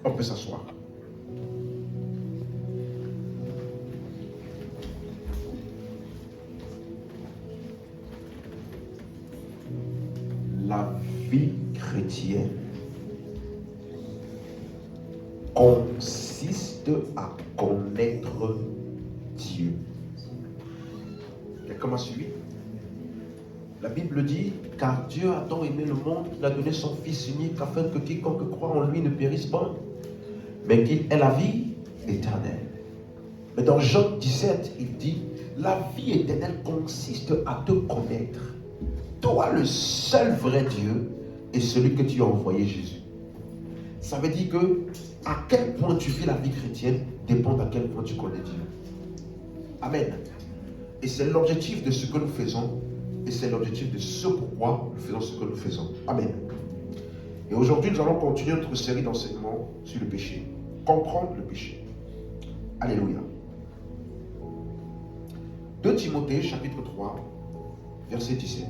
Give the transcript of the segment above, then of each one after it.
On peut s'asseoir. La vie chrétienne consiste à connaître Dieu. Quelqu'un m'a suivi? La Bible dit, car Dieu a tant aimé le monde qu'il a donné son Fils unique afin que quiconque croit en lui ne périsse pas, mais qu'il ait la vie éternelle. Mais dans Jean 17, il dit, la vie éternelle consiste à te connaître, toi le seul vrai Dieu et celui que tu as envoyé, Jésus. Ça veut dire que à quel point tu vis la vie chrétienne dépend à quel point tu connais Dieu. Amen. Et c'est l'objectif de ce que nous faisons. Et c'est l'objectif de ce pourquoi nous faisons ce que nous faisons. Amen. Et aujourd'hui, nous allons continuer notre série d'enseignements sur le péché. Comprendre le péché. Alléluia. 2 Timothée, chapitre 3, verset 17.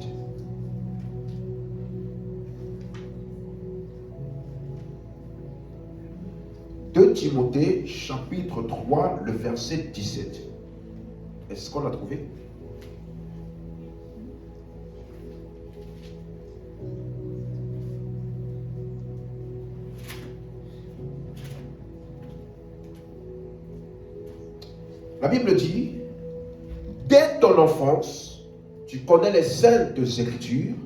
Timothée, chapitre 3, le verset 17. Est-ce qu'on l'a trouvé? La Bible dit, dès ton enfance, tu connais les saintes Écritures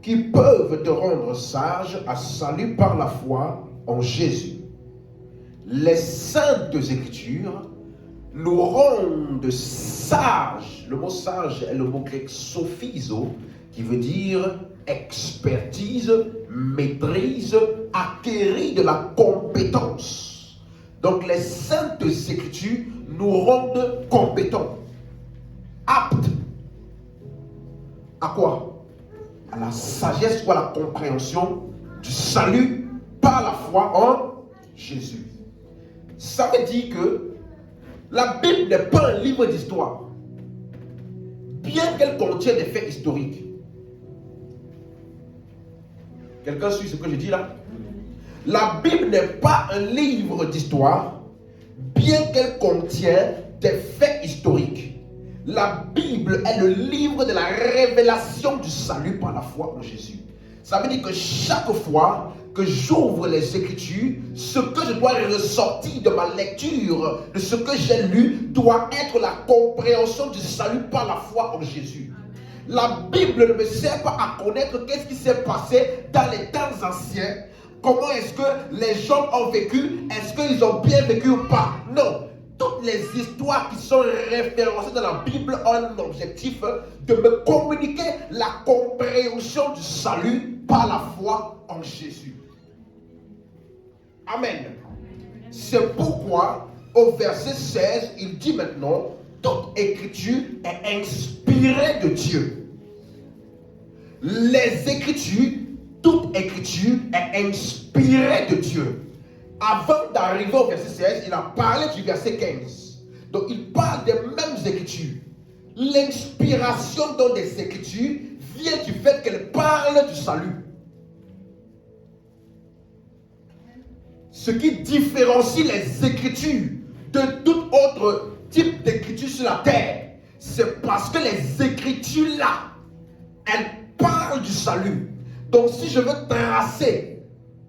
qui peuvent te rendre sage à salut par la foi en Jésus. Les saintes Écritures nous rendent sages. Le mot sage est le mot grec sophizo, qui veut dire expertise, maîtrise, acquérir de la compétence. Donc les saintes Écritures nous rendent compétents, aptes à quoi? À la sagesse ou à la compréhension du salut par la foi en Jésus. Ça veut dire que la Bible n'est pas un livre d'histoire, bien qu'elle contienne des faits historiques. Quelqu'un suit ce que je dis là? La Bible n'est pas un livre d'histoire, bien qu'elle contienne des faits historiques. La Bible est le livre de la révélation du salut par la foi en Jésus. Ça veut dire que chaque fois que j'ouvre les Écritures, ce que je dois ressortir de ma lecture, de ce que j'ai lu, doit être la compréhension du salut par la foi en Jésus. La Bible ne me sert pas à connaître qu'est-ce qui s'est passé dans les temps anciens. Comment est-ce que les gens ont vécu? Est-ce qu'ils ont bien vécu ou pas? Non. Toutes les histoires qui sont référencées dans la Bible ont un objectif de me communiquer la compréhension du salut par la foi en Jésus. Amen. C'est pourquoi au verset 16, il dit maintenant, toute écriture est inspirée de Dieu. Les Écritures, toute écriture est inspirée de Dieu. Avant d'arriver au verset 16, il a parlé du verset 15. Donc il parle des mêmes Écritures. L'inspiration dans des Écritures vient du fait qu'elle parle du salut. Ce qui différencie les Écritures de tout autre type d'écriture sur la terre, c'est parce que les Écritures là, elles parlent du salut. Donc si je veux tracer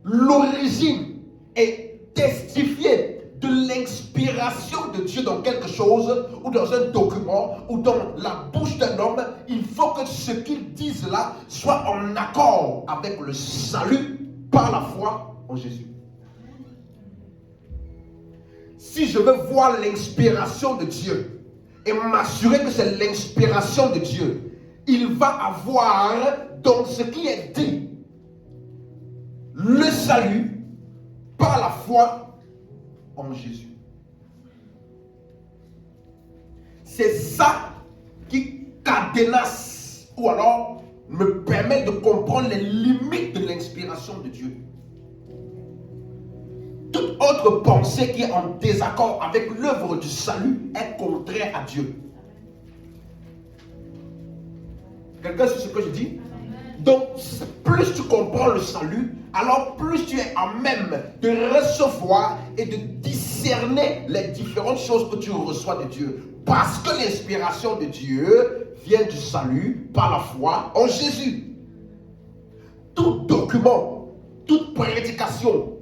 l'origine et testifier de l'inspiration de Dieu dans quelque chose, ou dans un document, ou dans la bouche d'un homme, il faut que ce qu'il dise là soit en accord avec le salut par la foi en Jésus. Si je veux voir l'inspiration de Dieu et m'assurer que c'est l'inspiration de Dieu, il va avoir dans ce qui est dit le salut par la foi en Jésus. C'est ça qui cadenasse ou alors me permet de comprendre les limites de l'inspiration de Dieu. Toute autre pensée qui est en désaccord avec l'œuvre du salut est contraire à Dieu. Quelqu'un sait ce que je dis? Donc, plus tu comprends le salut, alors plus tu es à même de recevoir et de discerner les différentes choses que tu reçois de Dieu. Parce que l'inspiration de Dieu vient du salut par la foi en Jésus. Tout document, toute prédication,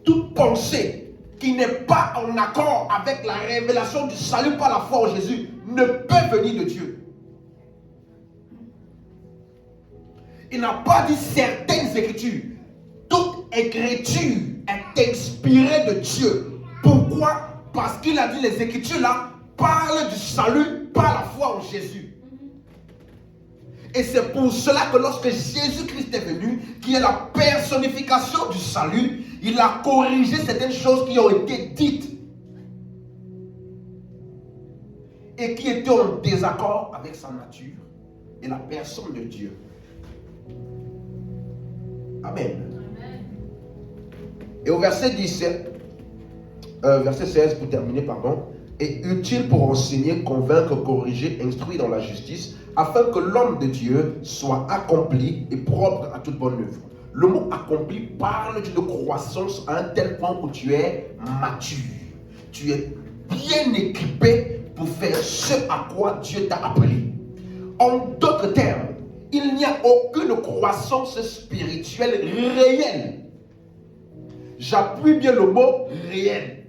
toute pensée qui n'est pas en accord avec la révélation du salut par la foi en Jésus ne peut venir de Dieu. Il n'a pas dit certaines écritures. Toute écriture est inspirée de Dieu. Pourquoi? Parce qu'il a dit les écritures là parlent du salut par la foi en Jésus. Et c'est pour cela que lorsque Jésus-Christ est venu, qui est la personnification du salut, il a corrigé certaines choses qui ont été dites et qui étaient en désaccord avec sa nature et la personne de Dieu. Amen. Et au verset 17, verset 16 pour terminer, pardon, est utile pour enseigner, convaincre, corriger, instruire dans la justice, afin que l'homme de Dieu soit accompli et propre à toute bonne œuvre. Le mot accompli parle d'une croissance à un tel point où tu es mature. Tu es bien équipé pour faire ce à quoi Dieu t'a appelé. En d'autres termes, il n'y a aucune croissance spirituelle réelle. J'appuie bien le mot réel.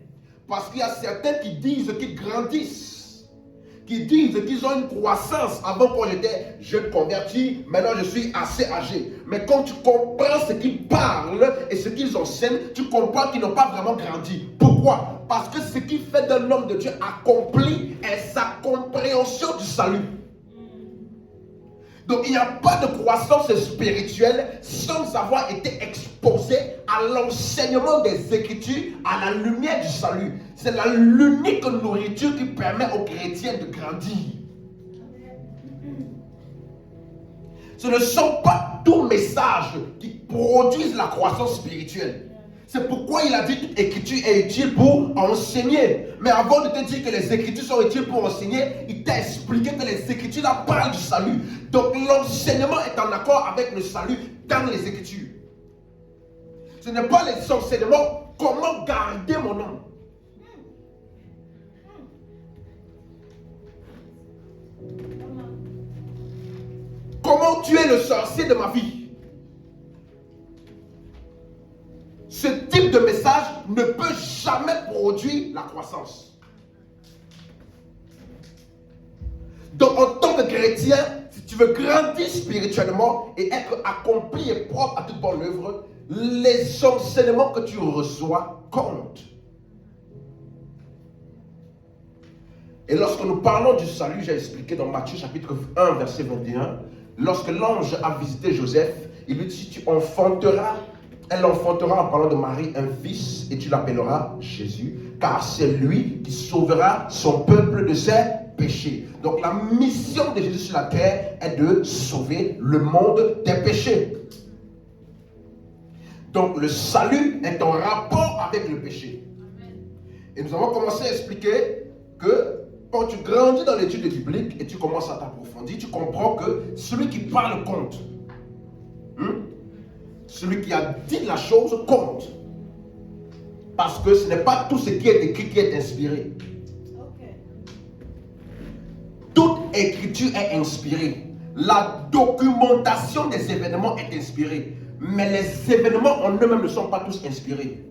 Parce qu'il y a certains qui disent qu'ils grandissent. Qui disent qu'ils ont une croissance. Avant, quand j'étais jeune converti, maintenant je suis assez âgé. Mais quand tu comprends ce qu'ils parlent et ce qu'ils enseignent, tu comprends qu'ils n'ont pas vraiment grandi. Pourquoi? Parce que ce qui fait d'un homme de Dieu accompli est sa compréhension du salut. Donc il n'y a pas de croissance spirituelle sans avoir été exposé à l'enseignement des Écritures, à la lumière du salut. C'est l'unique nourriture qui permet aux chrétiens de grandir. Ce ne sont pas tous messages qui produisent la croissance spirituelle. C'est pourquoi il a dit que l'écriture est utile pour enseigner. Mais avant de te dire que les écritures sont utiles pour enseigner, il t'a expliqué que les écritures là parlent du salut. Donc l'enseignement est en accord avec le salut dans les écritures. Ce n'est pas les enseignements comment garder mon nom. Comment tuer le sorcier de ma vie. Ce type de message ne peut jamais produire la croissance. Donc, en tant que chrétien, si tu veux grandir spirituellement et être accompli et propre à toute bonne œuvre, les enseignements que tu reçois comptent. Et lorsque nous parlons du salut, j'ai expliqué dans Matthieu chapitre 1, verset 21, lorsque l'ange a visité Joseph, il lui dit, tu enfanteras. Elle enfantera en parlant de Marie un fils et tu l'appelleras Jésus, car c'est lui qui sauvera son peuple de ses péchés. Donc la mission de Jésus sur la terre est de sauver le monde des péchés. Donc le salut est en rapport avec le péché. Et nous avons commencé à expliquer que quand tu grandis dans l'étude biblique et tu commences à t'approfondir, tu comprends que celui qui parle compte. Celui qui a dit la chose compte. Parce que ce n'est pas tout ce qui est écrit qui est inspiré. Toute écriture est inspirée. La documentation des événements est inspirée. Mais les événements en eux-mêmes ne sont pas tous inspirés.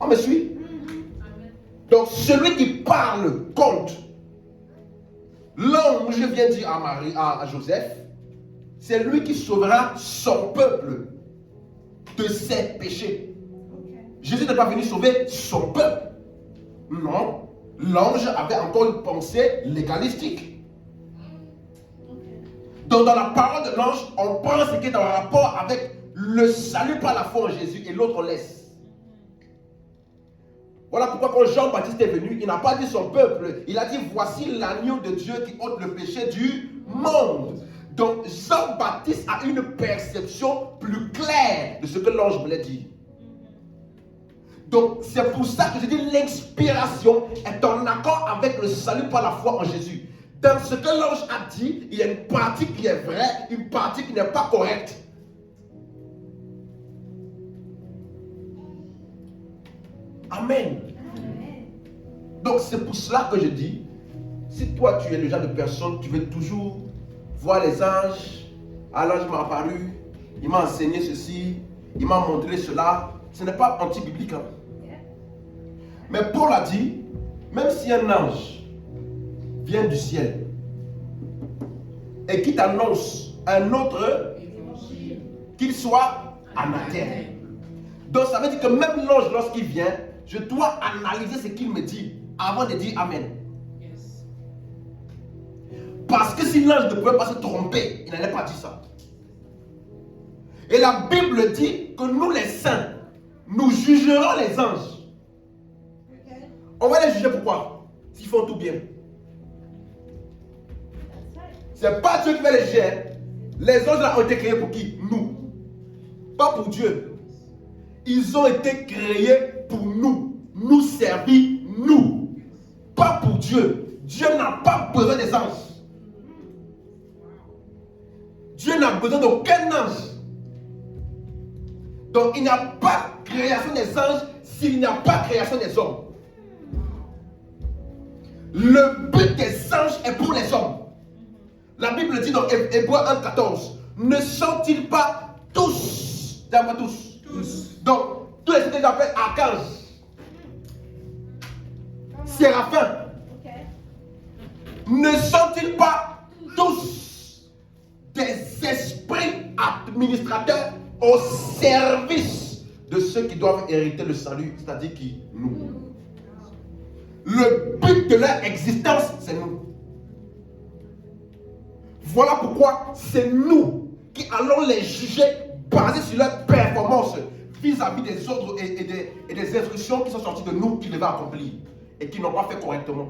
On me suit? Donc celui qui parle compte. L'ange vient dire à Joseph, c'est lui qui sauvera son peuple de ses péchés. Jésus n'est pas venu sauver son peuple. Non, l'ange avait encore une pensée légalistique. Donc dans la parole de l'ange, on prend ce qui est en rapport avec le salut par la foi en Jésus et l'autre on laisse. Voilà pourquoi quand Jean-Baptiste est venu, il n'a pas dit son peuple, il a dit voici l'agneau de Dieu qui ôte le péché du monde. Donc Jean-Baptiste a une perception plus claire de ce que l'ange voulait dire. Donc c'est pour ça que je dis l'inspiration est en accord avec le salut par la foi en Jésus. Dans ce que l'ange a dit, il y a une partie qui est vraie, une partie qui n'est pas correcte. Amen. Donc c'est pour cela que je dis, si toi tu es le genre de personne, tu veux toujours voir les anges, ah l'ange m'a apparu, il m'a enseigné ceci, il m'a montré cela, ce n'est pas anti-biblique. Hein. Mais Paul a dit, même si un ange vient du ciel et qui t'annonce un autre, qu'il soit anathème. Donc ça veut dire que même l'ange, lorsqu'il vient, je dois analyser ce qu'il me dit avant de dire Amen. Parce que si l'ange ne pouvait pas se tromper, il n'allait pas dire ça. Et la Bible dit que nous les saints, nous jugerons les anges. On va les juger pourquoi? S'ils font tout bien. C'est pas Dieu qui va les juger. Les anges là ont été créés pour qui? Nous. Pas pour Dieu. Ils ont été créés pour nous. Nous servir, nous. Pas pour Dieu. Dieu n'a pas besoin des anges. Dieu n'a besoin d'aucun ange. Donc il n'y a pas création des anges s'il n'y a pas création des hommes. Le but des anges est pour les hommes. La Bible dit dans Hébreux 1,14, ne sont-ils pas tous, dis-moi tous. Donc tous les que j'appelle archanges, séraphins, ne sont-ils pas tous des esprits administrateurs au service de ceux qui doivent hériter le salut, c'est-à-dire qui? Nous. Le but de leur existence, c'est nous. Voilà pourquoi c'est nous qui allons les juger basés sur leur performance vis-à-vis des ordres et des instructions qui sont sorties de nous qu'ils devaient accomplir et qui n'ont pas fait correctement.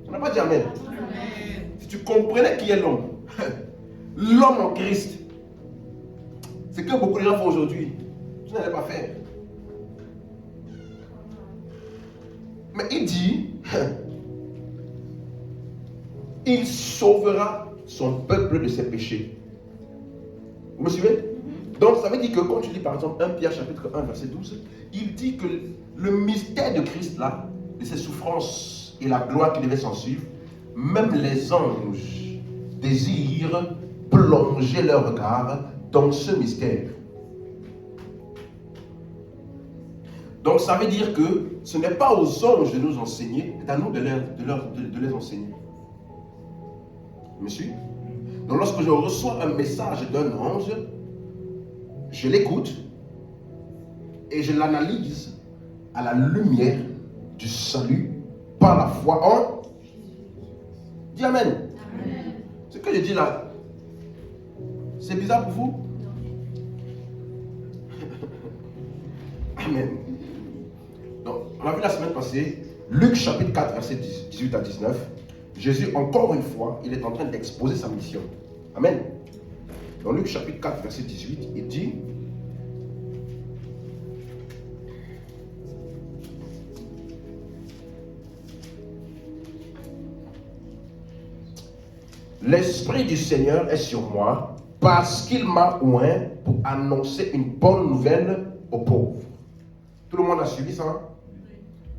On n'a pas dit Amen. Si tu comprenais qui est l'homme, l'homme en Christ, c'est que beaucoup de gens font aujourd'hui. Tu n'allais pas faire. Mais il dit, il sauvera son peuple de ses péchés. Vous me suivez? Donc ça veut dire que quand tu lis par exemple 1 Pierre chapitre 1 verset 12, il dit que le mystère de Christ là, de ses souffrances et la gloire qui devait s'en suivre, même les anges désirent plonger leur regard dans ce mystère. Donc ça veut dire que ce n'est pas aux anges de nous enseigner, c'est à nous de les enseigner. Monsieur? Donc lorsque je reçois un message d'un ange, je l'écoute et je l'analyse à la lumière du salut par la foi en... Dis Amen. Amen. Ce que je dis là, c'est bizarre pour vous? Amen. Donc, on a vu la semaine passée, Luc chapitre 4, verset 18 à 19. Jésus, encore une fois, il est en train d'exposer sa mission. Amen. Dans Luc chapitre 4, verset 18, il dit, l'Esprit du Seigneur est sur moi parce qu'il m'a oint pour annoncer une bonne nouvelle aux pauvres. Tout le monde a suivi ça? Hein?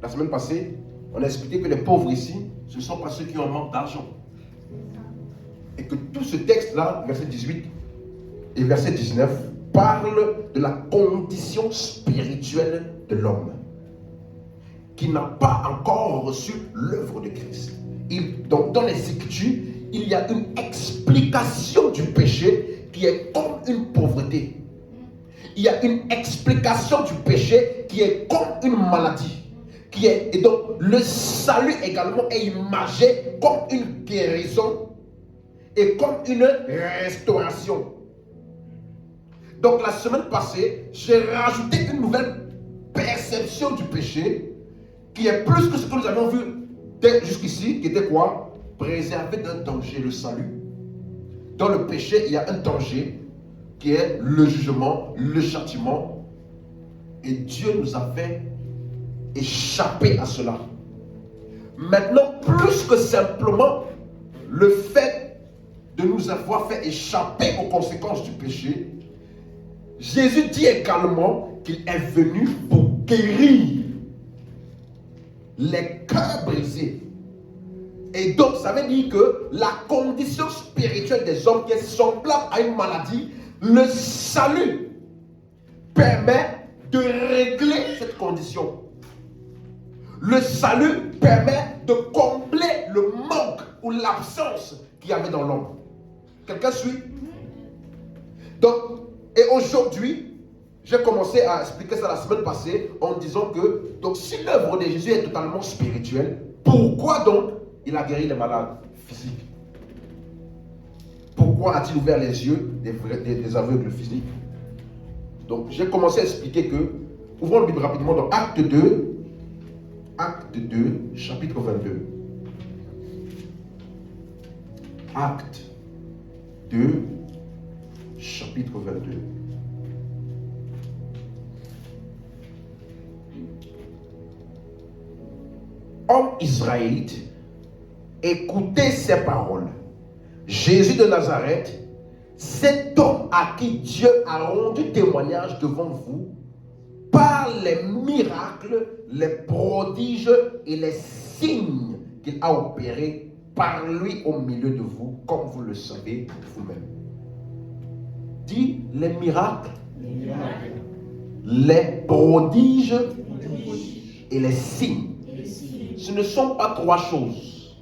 La semaine passée, on a expliqué que les pauvres ici, ce ne sont pas ceux qui ont un manque d'argent. Et que tout ce texte-là, verset 18 et verset 19, parle de la condition spirituelle de l'homme qui n'a pas encore reçu l'œuvre de Christ. Donc dans les Écritures, il y a une explication du péché qui est comme une pauvreté. Il y a une explication du péché qui est comme une maladie. Et donc le salut également est imagé comme une guérison et comme une restauration. Donc la semaine passée, j'ai rajouté une nouvelle perception du péché qui est plus que ce que nous avions vu jusqu'ici, qui était quoi? Préserver d'un danger, le salut. Dans le péché, il y a un danger qui est le jugement, le châtiment. Et Dieu nous a fait échapper à cela. Maintenant, plus que simplement le fait de nous avoir fait échapper aux conséquences du péché, Jésus dit également qu'il est venu pour guérir les cœurs brisés. Et donc, ça veut dire que la condition spirituelle des hommes qui est semblable à une maladie, le salut permet de régler cette condition. Le salut permet de combler le manque ou l'absence qu'il y avait dans l'homme. Quelqu'un suit? Donc, et aujourd'hui, j'ai commencé à expliquer ça la semaine passée en disant que donc, si l'œuvre de Jésus est totalement spirituelle, pourquoi donc il a guéri les malades physiques? Pourquoi a-t-il ouvert les yeux des aveugles physiques? Donc, j'ai commencé à expliquer que, ouvrons le Bible rapidement dans Acte 2, chapitre 22. Acte 2, chapitre 22. Homme israélite, écoutez ces paroles. Jésus de Nazareth, cet homme à qui Dieu a rendu témoignage devant vous, par les miracles, les prodiges et les signes qu'il a opérés par lui au milieu de vous, comme vous le savez vous-même. Dit les miracles, les prodiges et les signes. Ce ne sont pas trois choses.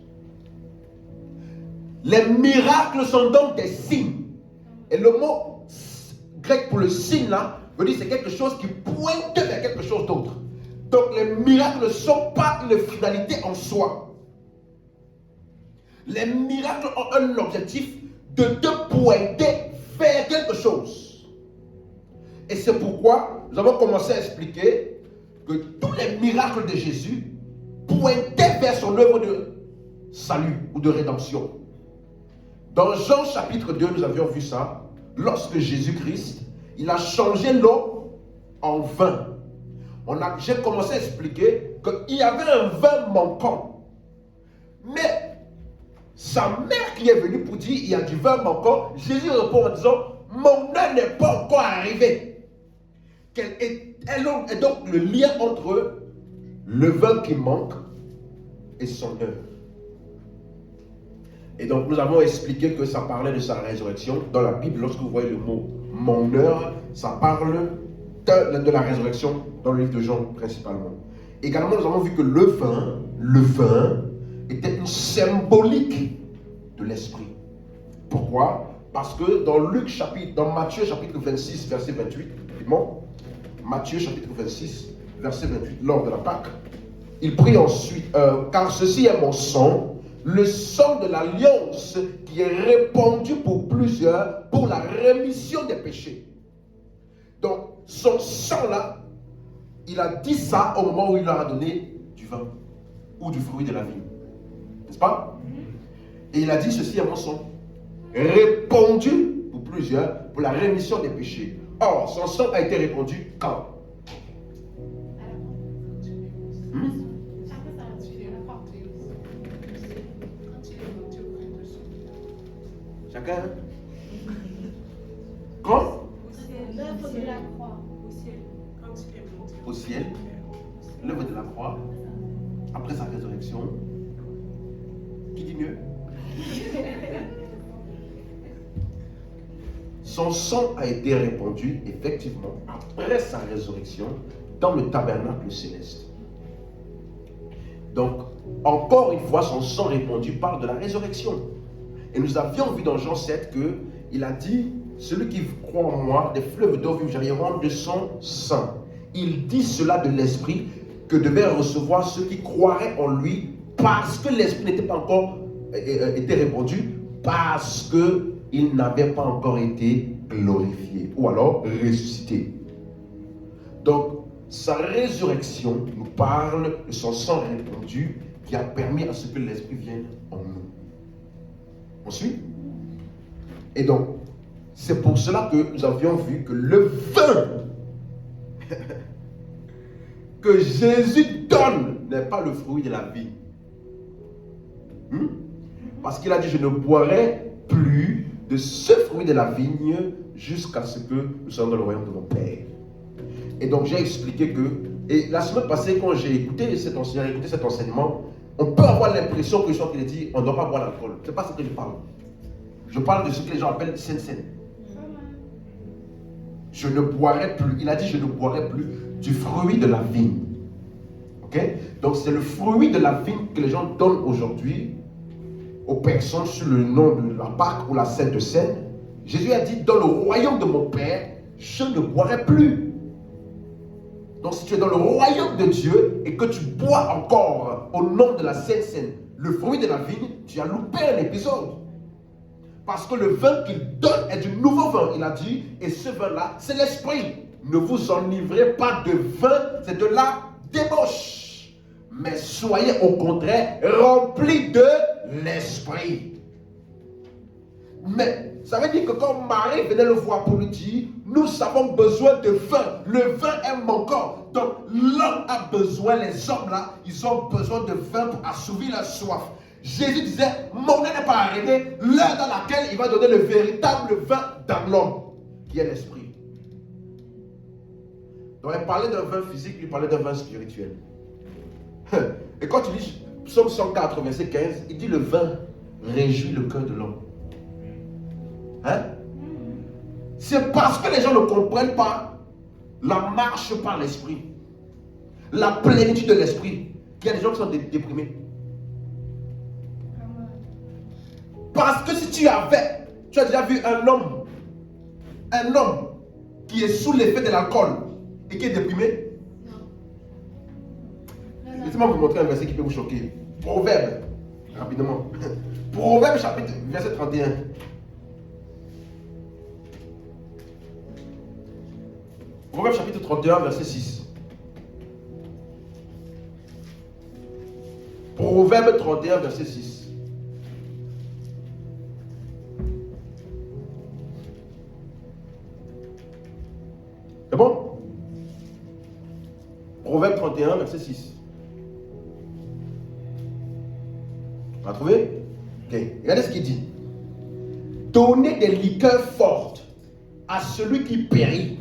Les miracles sont donc des signes. Et le mot grec pour le signe là, veut dire c'est quelque chose qui pointe vers quelque chose d'autre. Donc les miracles ne sont pas une finalité en soi. Les miracles ont un objectif de te pointer vers quelque chose. Et c'est pourquoi nous avons commencé à expliquer que tous les miracles de Jésus pointaient vers son œuvre de salut ou de rédemption. Dans Jean chapitre 2, nous avions vu ça. Lorsque Jésus-Christ, il a changé l'eau en vin. J'ai commencé à expliquer qu'il y avait un vin manquant. Mais sa mère qui est venue pour dire il y a du vin manquant, Jésus répond en disant mon heure n'est pas encore arrivée. Et donc le lien entre le vin qui manque et son heure. Et donc nous avons expliqué que ça parlait de sa résurrection. Dans la Bible, lorsque vous voyez le mot mon heure, ça parle de la résurrection dans le livre de Jean principalement. Également, nous avons vu que le vin était une symbolique de l'esprit. Pourquoi? Parce que dans Matthieu chapitre 26, verset 28, Matthieu chapitre 26, verset 28, lors de la Pâque, il prie ensuite, car ceci est mon sang, le sang de l'alliance qui est répandu pour plusieurs pour la rémission des péchés. Donc, son sang là, il a dit ça au moment où il leur a donné du vin ou du fruit de la vie. N'est-ce pas? Et il a dit ceci est mon sang, répandu pour plusieurs pour la rémission des péchés. Or, son sang a été répandu quand? Chacun? Quand? L'œuvre de la croix. Au ciel. L'œuvre de la croix. Après sa résurrection. Qui dit mieux? Son sang a été répandu, effectivement, après sa résurrection, dans le tabernacle céleste. Donc, encore une fois, son sang répandu parle de la résurrection. Et nous avions vu dans Jean 7 qu'il a dit, celui qui croit en moi, des fleuves d'eau vive jailliront de son sang. Il dit cela de l'esprit que devaient recevoir ceux qui croiraient en lui parce que l'esprit n'était pas encore été répandu, parce qu'il n'avait pas encore été glorifié ou alors ressuscité. Donc, sa résurrection nous parle de son sang répandu qui a permis à ce que l'esprit vienne en nous. On suit? Et donc, c'est pour cela que nous avions vu que le vin que Jésus donne n'est pas le fruit de la vie. Parce qu'il a dit, je ne boirai plus de ce fruit de la vigne jusqu'à ce que nous soyons dans le royaume de mon Père. Et donc j'ai expliqué que, et la semaine passée quand j'ai écouté cet enseignement, on peut avoir l'impression que je suis dit, on ne doit pas boire l'alcool. Ce n'est pas ce que je parle. Je parle de ce que les gens appellent Saint-Saint. Je ne boirai plus, il a dit je ne boirai plus du fruit de la vigne. Ok? Donc c'est le fruit de la vigne que les gens donnent aujourd'hui aux personnes sous le nom de la Pâque ou la Sainte Seine. Jésus a dit, dans le royaume de mon Père, je ne boirai plus. Donc si tu es dans le royaume de Dieu et que tu bois encore au nom de la Sainte Seine le fruit de la vigne, tu as loupé un épisode. Parce que le vin qu'il donne est du nouveau vin, il a dit, et ce vin-là, c'est l'esprit. Ne vous enivrez pas de vin, c'est de la débauche. Mais soyez au contraire remplis de l'esprit. Mais ça veut dire que quand Marie venait le voir pour lui dire, nous avons besoin de vin. Le vin est manquant. Donc l'homme a besoin, les hommes là, ils ont besoin de vin pour assouvir la soif. Jésus disait, mon œuvre n'est pas arrêté, l'heure dans laquelle il va donner le véritable vin dans l'homme, qui est l'esprit. Donc il parlait d'un vin physique, il parlait d'un vin spirituel. Et quand tu lis Psaume 104, verset 15, il dit le vin réjouit le cœur de l'homme. Hein? C'est parce que les gens ne comprennent pas la marche par l'esprit, la plénitude de l'esprit, qu'il y a des gens qui sont déprimés. Parce que si tu as déjà vu un homme qui est sous l'effet de l'alcool et qui est déprimé? Laissez-moi vous montrer un verset qui peut vous choquer. Proverbe, rapidement. Proverbe chapitre verset 31. Proverbe chapitre 31 verset 6. Proverbe 31 verset 6. C'est bon? Proverbe 31 verset 6. On a trouvé? Ok. Regardez ce qu'il dit. Donnez des liqueurs fortes à celui qui périt,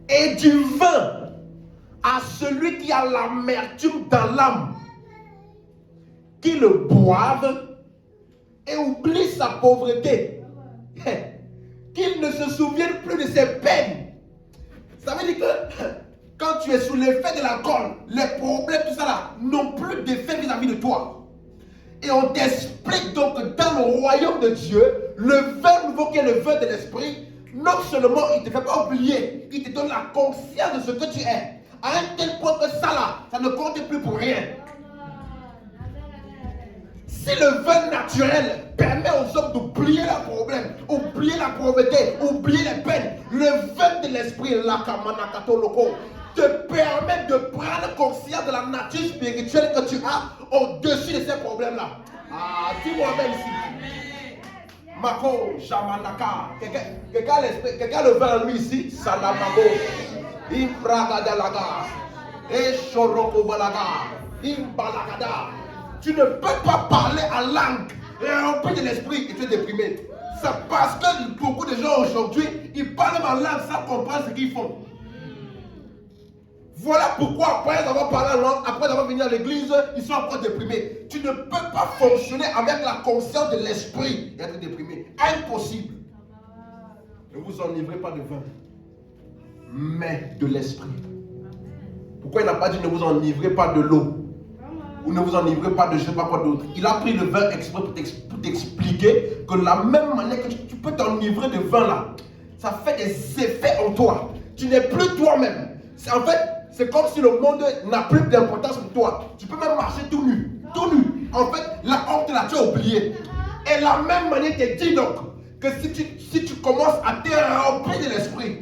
et du vin à celui qui a l'amertume dans l'âme, qu'il le boive et oublie sa pauvreté, qu'il ne se souvienne plus de ses peines. Ça veut dire que quand tu es sous l'effet de l'alcool, les problèmes, tout ça là, n'ont plus d'effet vis-à-vis de toi. Et on t'explique donc que dans le royaume de Dieu, le vin nouveau qui est le vin de l'esprit, non seulement il ne te fait pas oublier, il te donne la conscience de ce que tu es. À un tel point que ça là, ça ne compte plus pour rien. Si le vin naturel permet aux hommes d'oublier leurs problèmes, oublier la pauvreté, oublier les peines, le vin de l'esprit, te permet de prendre conscience de la nature spirituelle que tu as au-dessus de ces problèmes-là. Ah, dis-moi même ici. Mako, Shamanaka. Quelqu'un le vin en lui ici? Salamabo. Imbragadalaga. Eshorokobalaga. Imbalagada. Tu ne peux pas parler en langue remplie de l'esprit et tu es déprimé. C'est parce que beaucoup de gens aujourd'hui, ils parlent en langue sans comprendre ce qu'ils font. Voilà pourquoi après avoir parlé en langue, après avoir venu à l'église, ils sont encore déprimés. Tu ne peux pas fonctionner avec la conscience de l'esprit et être déprimé. Impossible. Ne vous enivrez pas de vin, mais de l'esprit. Pourquoi il n'a pas dit ne vous enivrez pas de l'eau? Ou ne vous enivrez pas de je ne sais pas quoi d'autre. Il a pris le vin exprès pour t'expliquer que de la même manière que tu peux t'enivrer de vin là, ça fait des effets en toi. Tu n'es plus toi-même. En fait, c'est comme si le monde n'a plus d'importance pour toi. Tu peux même marcher tout nu. Tout nu. En fait, la honte là, tu as oublié. Et la même manière te dit donc que si tu commences à te remplir de l'esprit,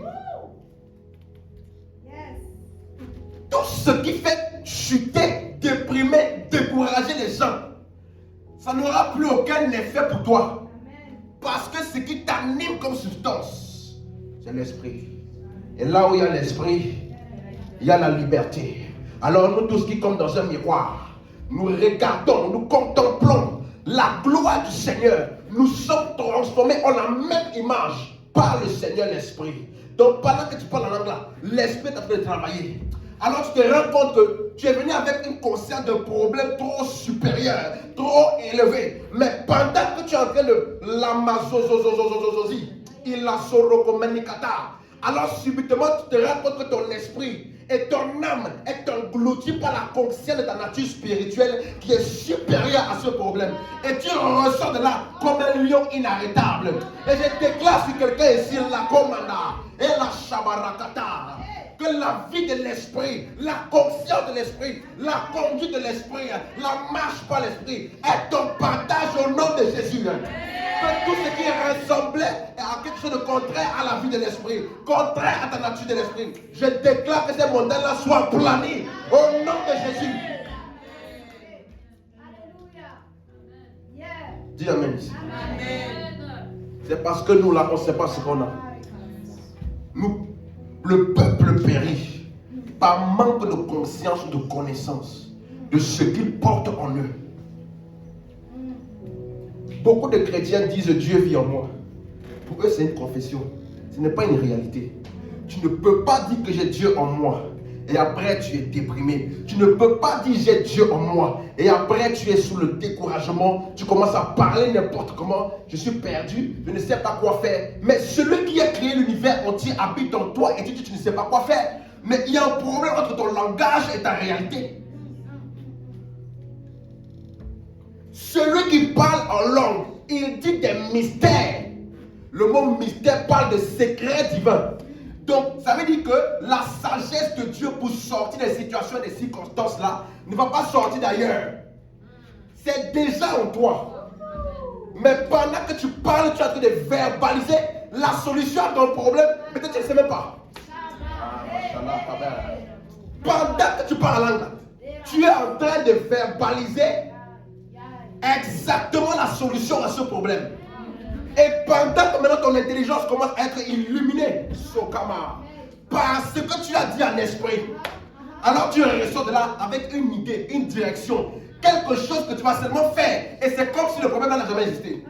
tout ce qui fait chuter, déprimer, décourager les gens, ça n'aura plus aucun effet pour toi. Parce que ce qui t'anime comme substance, c'est l'esprit. Et là où il y a l'esprit, il y a la liberté. Alors nous tous qui sommes dans un miroir, nous regardons, nous contemplons la gloire du Seigneur. Nous sommes transformés en la même image par le Seigneur l'Esprit. Donc pendant que tu parles en langue là, l'Esprit est en train de travailler. Alors tu te rends compte que tu es venu avec une conscience d'un problème trop supérieur, trop élevé. Mais pendant que tu es en train de l'amazozozozozozozi, il la sorokomenikata. Alors subitement tu te rends compte que ton esprit et ton âme est englouti par la conscience de ta nature spirituelle qui est supérieure à ce problème. Et tu ressors de là comme un lion inarrêtable. Et je déclare sur quelqu'un ici la commanda et la shabarakata. Que la vie de l'esprit, la conscience de l'esprit, la conduite de l'esprit, la marche par l'esprit est ton partage au nom de Jésus. Que tout ce qui ressemblait à quelque chose de contraire à la vie de l'esprit, contraire à ta nature de l'esprit, je déclare que ces montagnes-là soient planées au nom de Jésus. Dis Amen. C'est parce que nous là, on ne sait pas ce qu'on a. Nous, le peuple périt par manque de conscience ou de connaissance de ce qu'ils portent en eux. Beaucoup de chrétiens disent Dieu vit en moi. Pour eux, c'est une confession. Ce n'est pas une réalité. Tu ne peux pas dire que j'ai Dieu en moi et après tu es déprimé. Tu ne peux pas dire j'ai Dieu en moi et après tu es sous le découragement. Tu commences à parler n'importe comment. Je suis perdu, je ne sais pas quoi faire. Mais celui qui a créé l'univers entier habite en toi et tu dis tu ne sais pas quoi faire. Mais il y a un problème entre ton langage et ta réalité. Celui qui parle en langue, il dit des mystères. Le mot mystère parle de secrets divins. Donc, ça veut dire que la sagesse de Dieu pour sortir des situations et des circonstances là ne va pas sortir d'ailleurs. C'est déjà en toi. Mais pendant que tu parles, tu es en train de verbaliser la solution à ton problème. Peut-être que tu ne sais même pas. Pendant que tu parles en langue, tu es en train de verbaliser exactement la solution à ce problème. Et pendant que maintenant ton intelligence commence à être illuminée, Sokama, par ce que tu as dit en esprit, alors tu ressors de là avec une idée, une direction, quelque chose que tu vas seulement faire. Et c'est comme si le problème n'a jamais existé.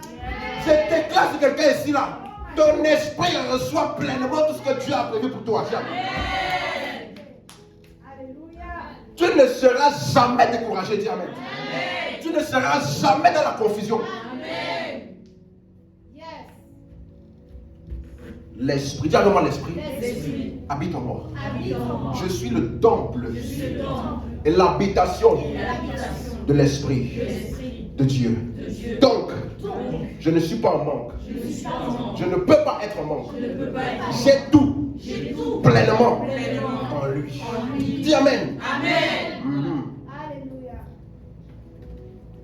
Je déclare sur quelqu'un ici là, ton esprit reçoit pleinement tout ce que Dieu a prévu pour toi. Tu ne seras jamais découragé, dis Amen. Tu ne seras jamais dans la confusion. Amen. Yes. L'esprit, dis à l'esprit, habite en moi. Je suis le temple et l'habitation de l'esprit de Dieu. Donc, je ne suis pas en manque. Je ne peux pas être en manque. J'ai tout pleinement en lui. Dis Amen.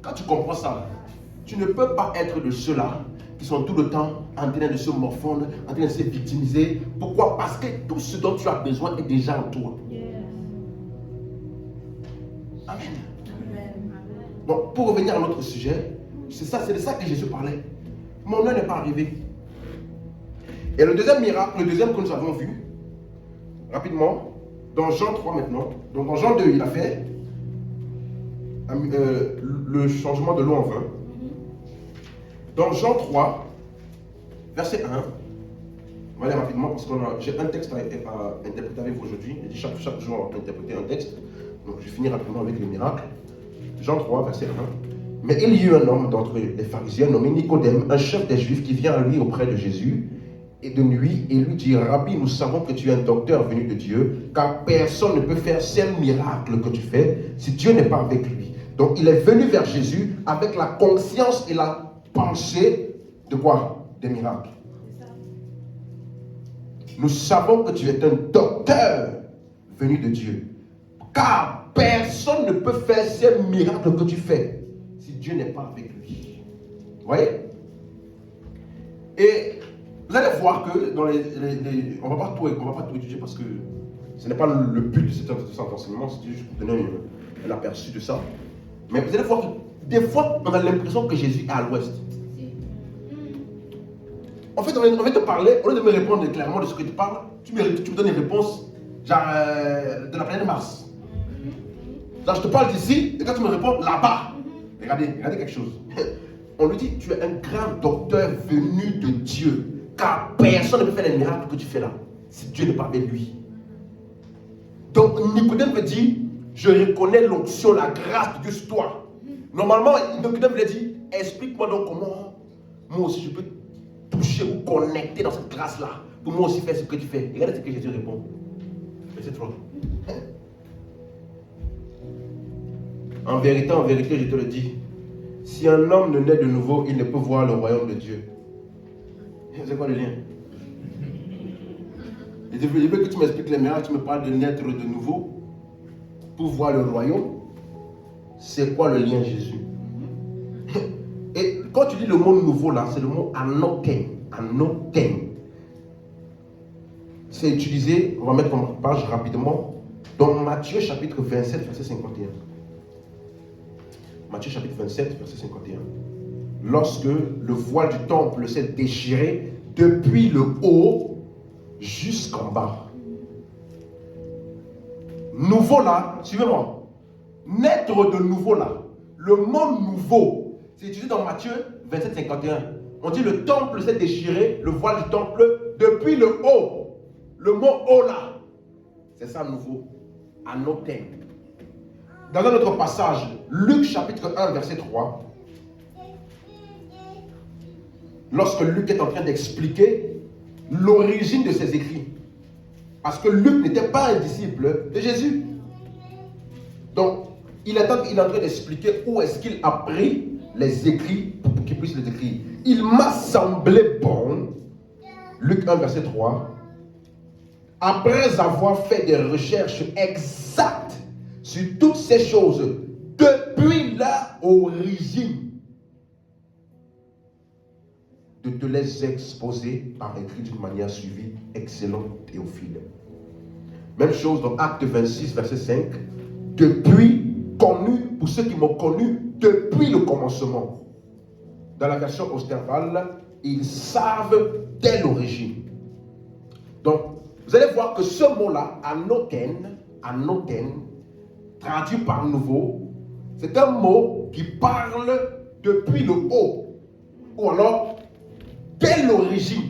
Quand tu comprends ça, tu ne peux pas être de ceux-là qui sont tout le temps en train de se morfondre, en train de se victimiser. Pourquoi? Parce que tout ce dont tu as besoin est déjà en toi. Amen. Donc, pour revenir à notre sujet, c'est de ça que Jésus parlait. Mon heure n'est pas arrivé. Et le deuxième miracle, le deuxième que nous avons vu, rapidement, dans Jean 3 maintenant, donc dans Jean 2, il a fait le changement de l'eau en vin. Dans Jean 3, verset 1, on va aller rapidement parce que j'ai un texte à interpréter avec vous aujourd'hui. Je dis chaque jour on va interpréter un texte. Donc je vais finir rapidement avec le miracle. Jean 3, verset 1. Mais il y eut un homme d'entre les pharisiens nommé Nicodème, un chef des Juifs, qui vient à lui auprès de Jésus et de nuit et lui dit: Rabbi, nous savons que tu es un docteur venu de Dieu, car personne ne peut faire ces miracles que tu fais si Dieu n'est pas avec lui. Donc il est venu vers Jésus avec la conscience et la pensée de quoi? Des miracles. Nous savons que tu es un docteur venu de Dieu, car personne ne peut faire ces miracles que tu fais si Dieu n'est pas avec lui. Vous voyez? Et vous allez voir que dans on ne va pas tout étudier parce que ce n'est pas le but de cet enseignement, c'est juste pour donner un aperçu de ça. Mais vous allez voir que des fois, on a l'impression que Jésus est à l'ouest. En fait, on vient te parler, au lieu de me répondre clairement de ce que tu parles, tu me donnes une réponse genre de la planète Mars. Genre, je te parle d'ici, et quand tu me réponds là-bas, Regardez quelque chose. On lui dit, tu es un grand docteur venu de Dieu, car personne ne peut faire les miracles que tu fais là, si Dieu n'est pas avec lui. Donc Nicodème veut dire, je reconnais l'onction, la grâce de Dieu sur toi. Normalement, Nicodème veut dire, explique-moi donc comment moi aussi je peux toucher ou connecter dans cette grâce-là, pour moi aussi faire ce que tu fais. Regardez ce que Jésus répond. Verset 3. En vérité, je te le dis, si un homme ne naît de nouveau, il ne peut voir le royaume de Dieu. C'est quoi le lien? Je veux que tu m'expliques les miracles, tu me parles de naître de nouveau pour voir le royaume. C'est quoi le lien, Jésus? Et quand tu dis le mot nouveau là, c'est le mot anoten. Anoten. C'est utilisé, on va mettre en page rapidement, dans Matthieu chapitre 27, verset 51. Matthieu chapitre 27, verset 51. Lorsque le voile du temple s'est déchiré depuis le haut jusqu'en bas. Nouveau là, suivez-moi. Naître de nouveau là. Le mot nouveau, c'est utilisé dans Matthieu 27, 51. On dit le temple s'est déchiré, le voile du temple, depuis le haut. Le mot haut là, c'est ça nouveau. Anoten. Dans un autre passage, Luc chapitre 1, verset 3, lorsque Luc est en train d'expliquer l'origine de ses écrits, parce que Luc n'était pas un disciple de Jésus. Donc, il est en train d'expliquer où est-ce qu'il a pris les écrits pour qu'il puisse les écrire. Il m'a semblé bon, Luc 1, verset 3, après avoir fait des recherches exactes sur toutes ces choses, depuis leur origine, de te les exposer par écrit d'une manière suivie, excellente Théophile. Même chose dans Acte 26, verset 5, depuis connu, pour ceux qui m'ont connu, depuis le commencement. Dans la version austérale, ils savent dès l'origine. Donc, vous allez voir que ce mot-là, anoten, traduit par nouveau, c'est un mot qui parle depuis le haut, ou alors dès l'origine.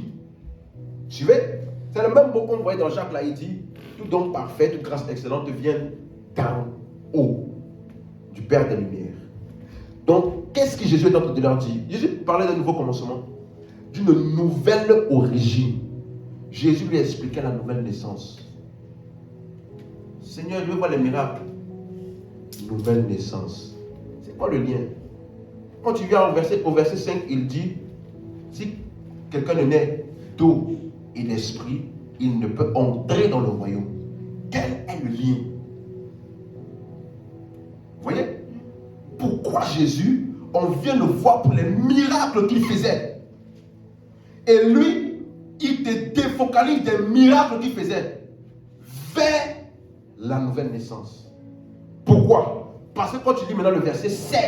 Suivez? C'est le même mot qu'on voyait dans Jacques là, il dit, tout don parfait, toute grâce excellente vient d'en haut, du Père des Lumières. Donc, qu'est-ce que Jésus est en train de leur dire? Jésus parlait d'un nouveau commencement, d'une nouvelle origine. Jésus lui expliquait la nouvelle naissance. Seigneur, je veux voir les miracles. Nouvelle naissance. C'est quoi le lien? Quand tu viens au verset 5, il dit, si quelqu'un ne naît d'eau et d'esprit, il ne peut entrer dans le royaume. Quel est le lien? Vous voyez? Pourquoi Jésus, on vient le voir pour les miracles qu'il faisait. Et lui, il te défocalise des miracles qu'il faisait vers la nouvelle naissance. Pourquoi? Parce que quand tu lis maintenant le verset 16,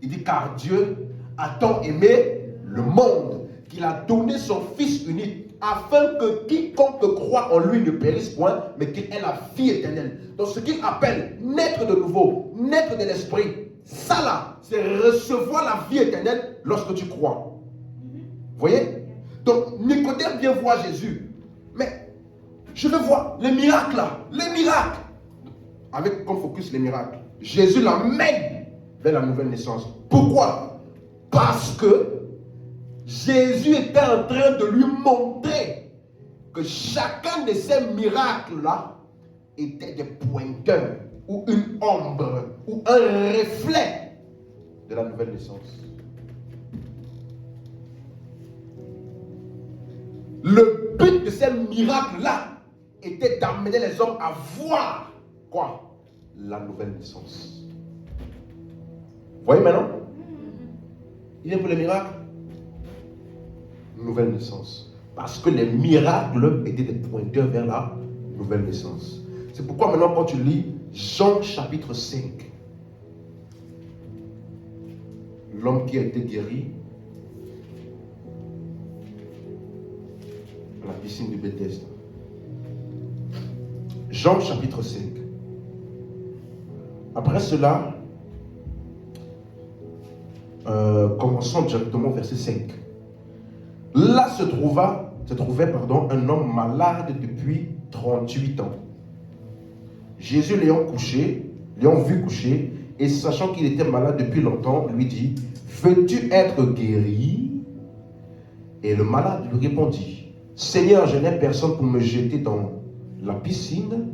il dit, car Dieu a tant aimé le monde qu'il a donné son Fils unique, afin que quiconque croit en lui ne périsse point, mais qu'il ait la vie éternelle. Donc ce qu'il appelle naître de nouveau, naître de l'esprit, ça là, c'est recevoir la vie éternelle lorsque tu crois. Vous voyez? Donc Nicodème vient voir Jésus. Mais je veux voir les miracles là, les miracles. Avec comme focus les miracles. Jésus l'amène vers la nouvelle naissance. Pourquoi? Parce que Jésus était en train de lui montrer que chacun de ces miracles-là était des pointeurs, ou une ombre, ou un reflet de la nouvelle naissance. Le but de ces miracles-là était d'amener les hommes à voir quoi? La nouvelle naissance. Vous voyez maintenant? Il vient pour les miracles. Nouvelle naissance. Parce que les miracles étaient des pointeurs vers la nouvelle naissance. C'est pourquoi maintenant quand tu lis Jean chapitre 5, l'homme qui a été guéri à la piscine de Bethesda. Jean chapitre 5. Après cela, Commençons directement au verset 5. Là se trouvait un homme malade depuis 38 ans. Jésus l'ayant vu coucher, et sachant qu'il était malade depuis longtemps, lui dit, veux-tu être guéri? Et le malade lui répondit, Seigneur, je n'ai personne pour me jeter dans la piscine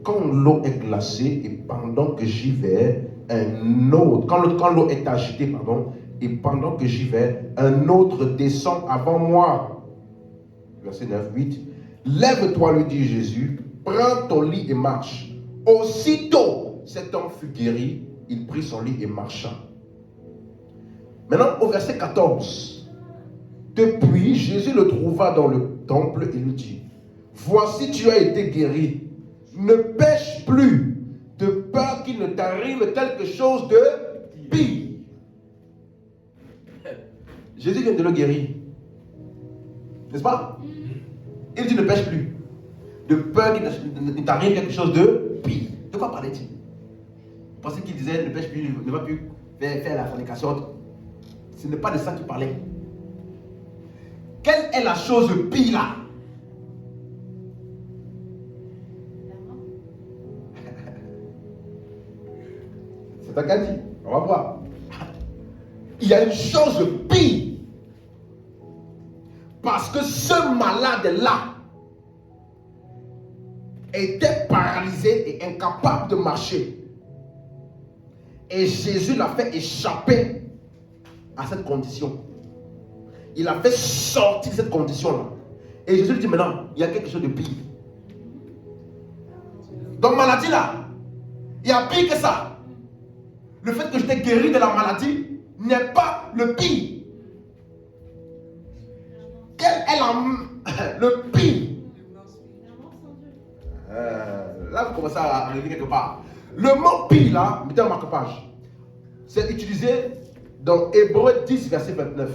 quand l'eau est glacée et pendant que j'y vais, quand l'eau est agitée, et pendant que j'y vais, un autre descend avant moi. Verset 9, 8. Lève-toi, lui dit Jésus, prends ton lit et marche. Aussitôt, cet homme fut guéri, il prit son lit et marcha. Maintenant, au verset 14. Depuis, Jésus le trouva dans le temple et lui dit, voici, tu as été guéri. Ne pêche plus, de peur qu'il ne t'arrive quelque chose de pire. Jésus vient de le guérir. N'est-ce pas? Il dit ne pêche plus, de peur qu'il ne t'arrive quelque chose de pire. De quoi parlait-il? Vous pensez qu'il disait ne pêche plus, ne va plus faire la fornication? Ce n'est pas de ça qu'il parlait. Quelle est la chose pire là? C'est un qu'a dit. On va voir. Il y a une chose pire. Parce que ce malade-là était paralysé et incapable de marcher. Et Jésus l'a fait échapper à cette condition. Il a fait sortir de cette condition-là. Et Jésus lui dit maintenant, il y a quelque chose de pire. Donc maladie là, il y a pire que ça. Le fait que je t'ai guéri de la maladie n'est pas le pire. Quel est le pire? Là, vous commencez à arriver quelque part. Le mot pire là, mettez un marque-page. C'est utilisé dans Hébreux 10, verset 29.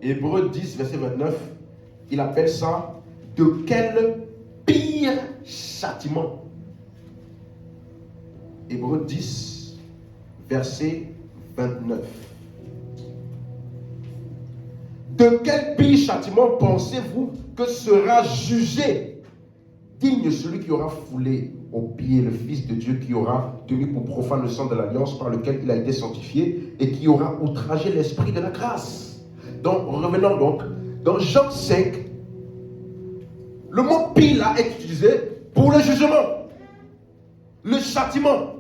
Hébreux 10, verset 29, il appelle ça de quel pire châtiment. Hébreux 10, verset 29. De quel pire châtiment pensez-vous que sera jugé digne celui qui aura foulé aux pieds le Fils de Dieu, qui aura tenu pour profane le sang de l'alliance par lequel il a été sanctifié et qui aura outragé l'esprit de la grâce? Donc, revenons donc, dans Jean 5, le mot pire là est utilisé pour le jugement, le châtiment.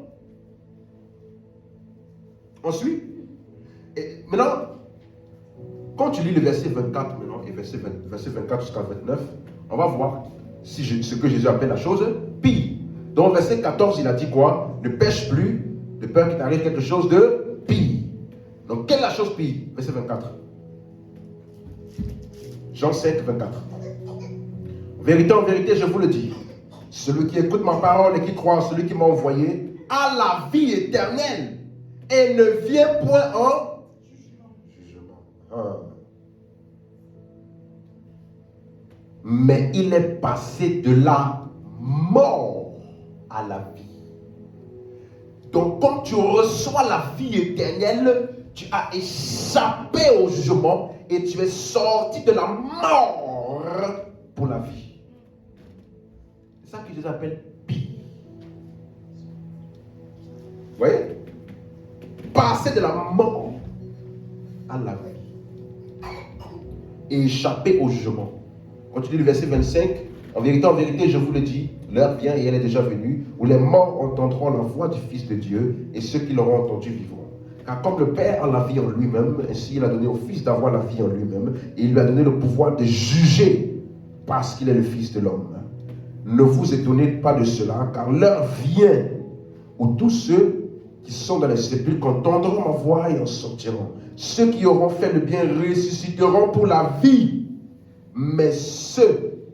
Ensuite, et maintenant, quand tu lis le verset 24 maintenant, et verset 24 jusqu'à 29, on va voir ce que Jésus appelle la chose pire. Dans le verset 14, il a dit quoi? Ne pêche plus, de peur qu'il t'arrive quelque chose de pire. Donc, quelle est la chose pire? Verset 24. Jean 5, 24. En vérité, je vous le dis, celui qui écoute ma parole et qui croit en celui qui m'a envoyé a la vie éternelle et ne vient point en jugement. Mais il est passé de la mort à la vie. Donc, quand tu reçois la vie éternelle, tu as échappé au jugement et tu es sorti de la mort pour la vie. C'est ça que Jésus appelle pire. Vous voyez? Passer de la mort à la vie et échapper au jugement. Quand tu lis le verset 25, en vérité, je vous le dis, l'heure vient et elle est déjà venue, où les morts entendront la voix du Fils de Dieu et ceux qui l'auront entendu vivront. Car comme le Père a la vie en lui-même, ainsi il a donné au Fils d'avoir la vie en lui-même, et il lui a donné le pouvoir de juger parce qu'il est le Fils de l'homme. Ne vous étonnez pas de cela, car l'heure vient où tous ceux qui sont dans les sépulcres entendront ma voix et en sortiront. Ceux qui auront fait le bien ressusciteront pour la vie, mais ceux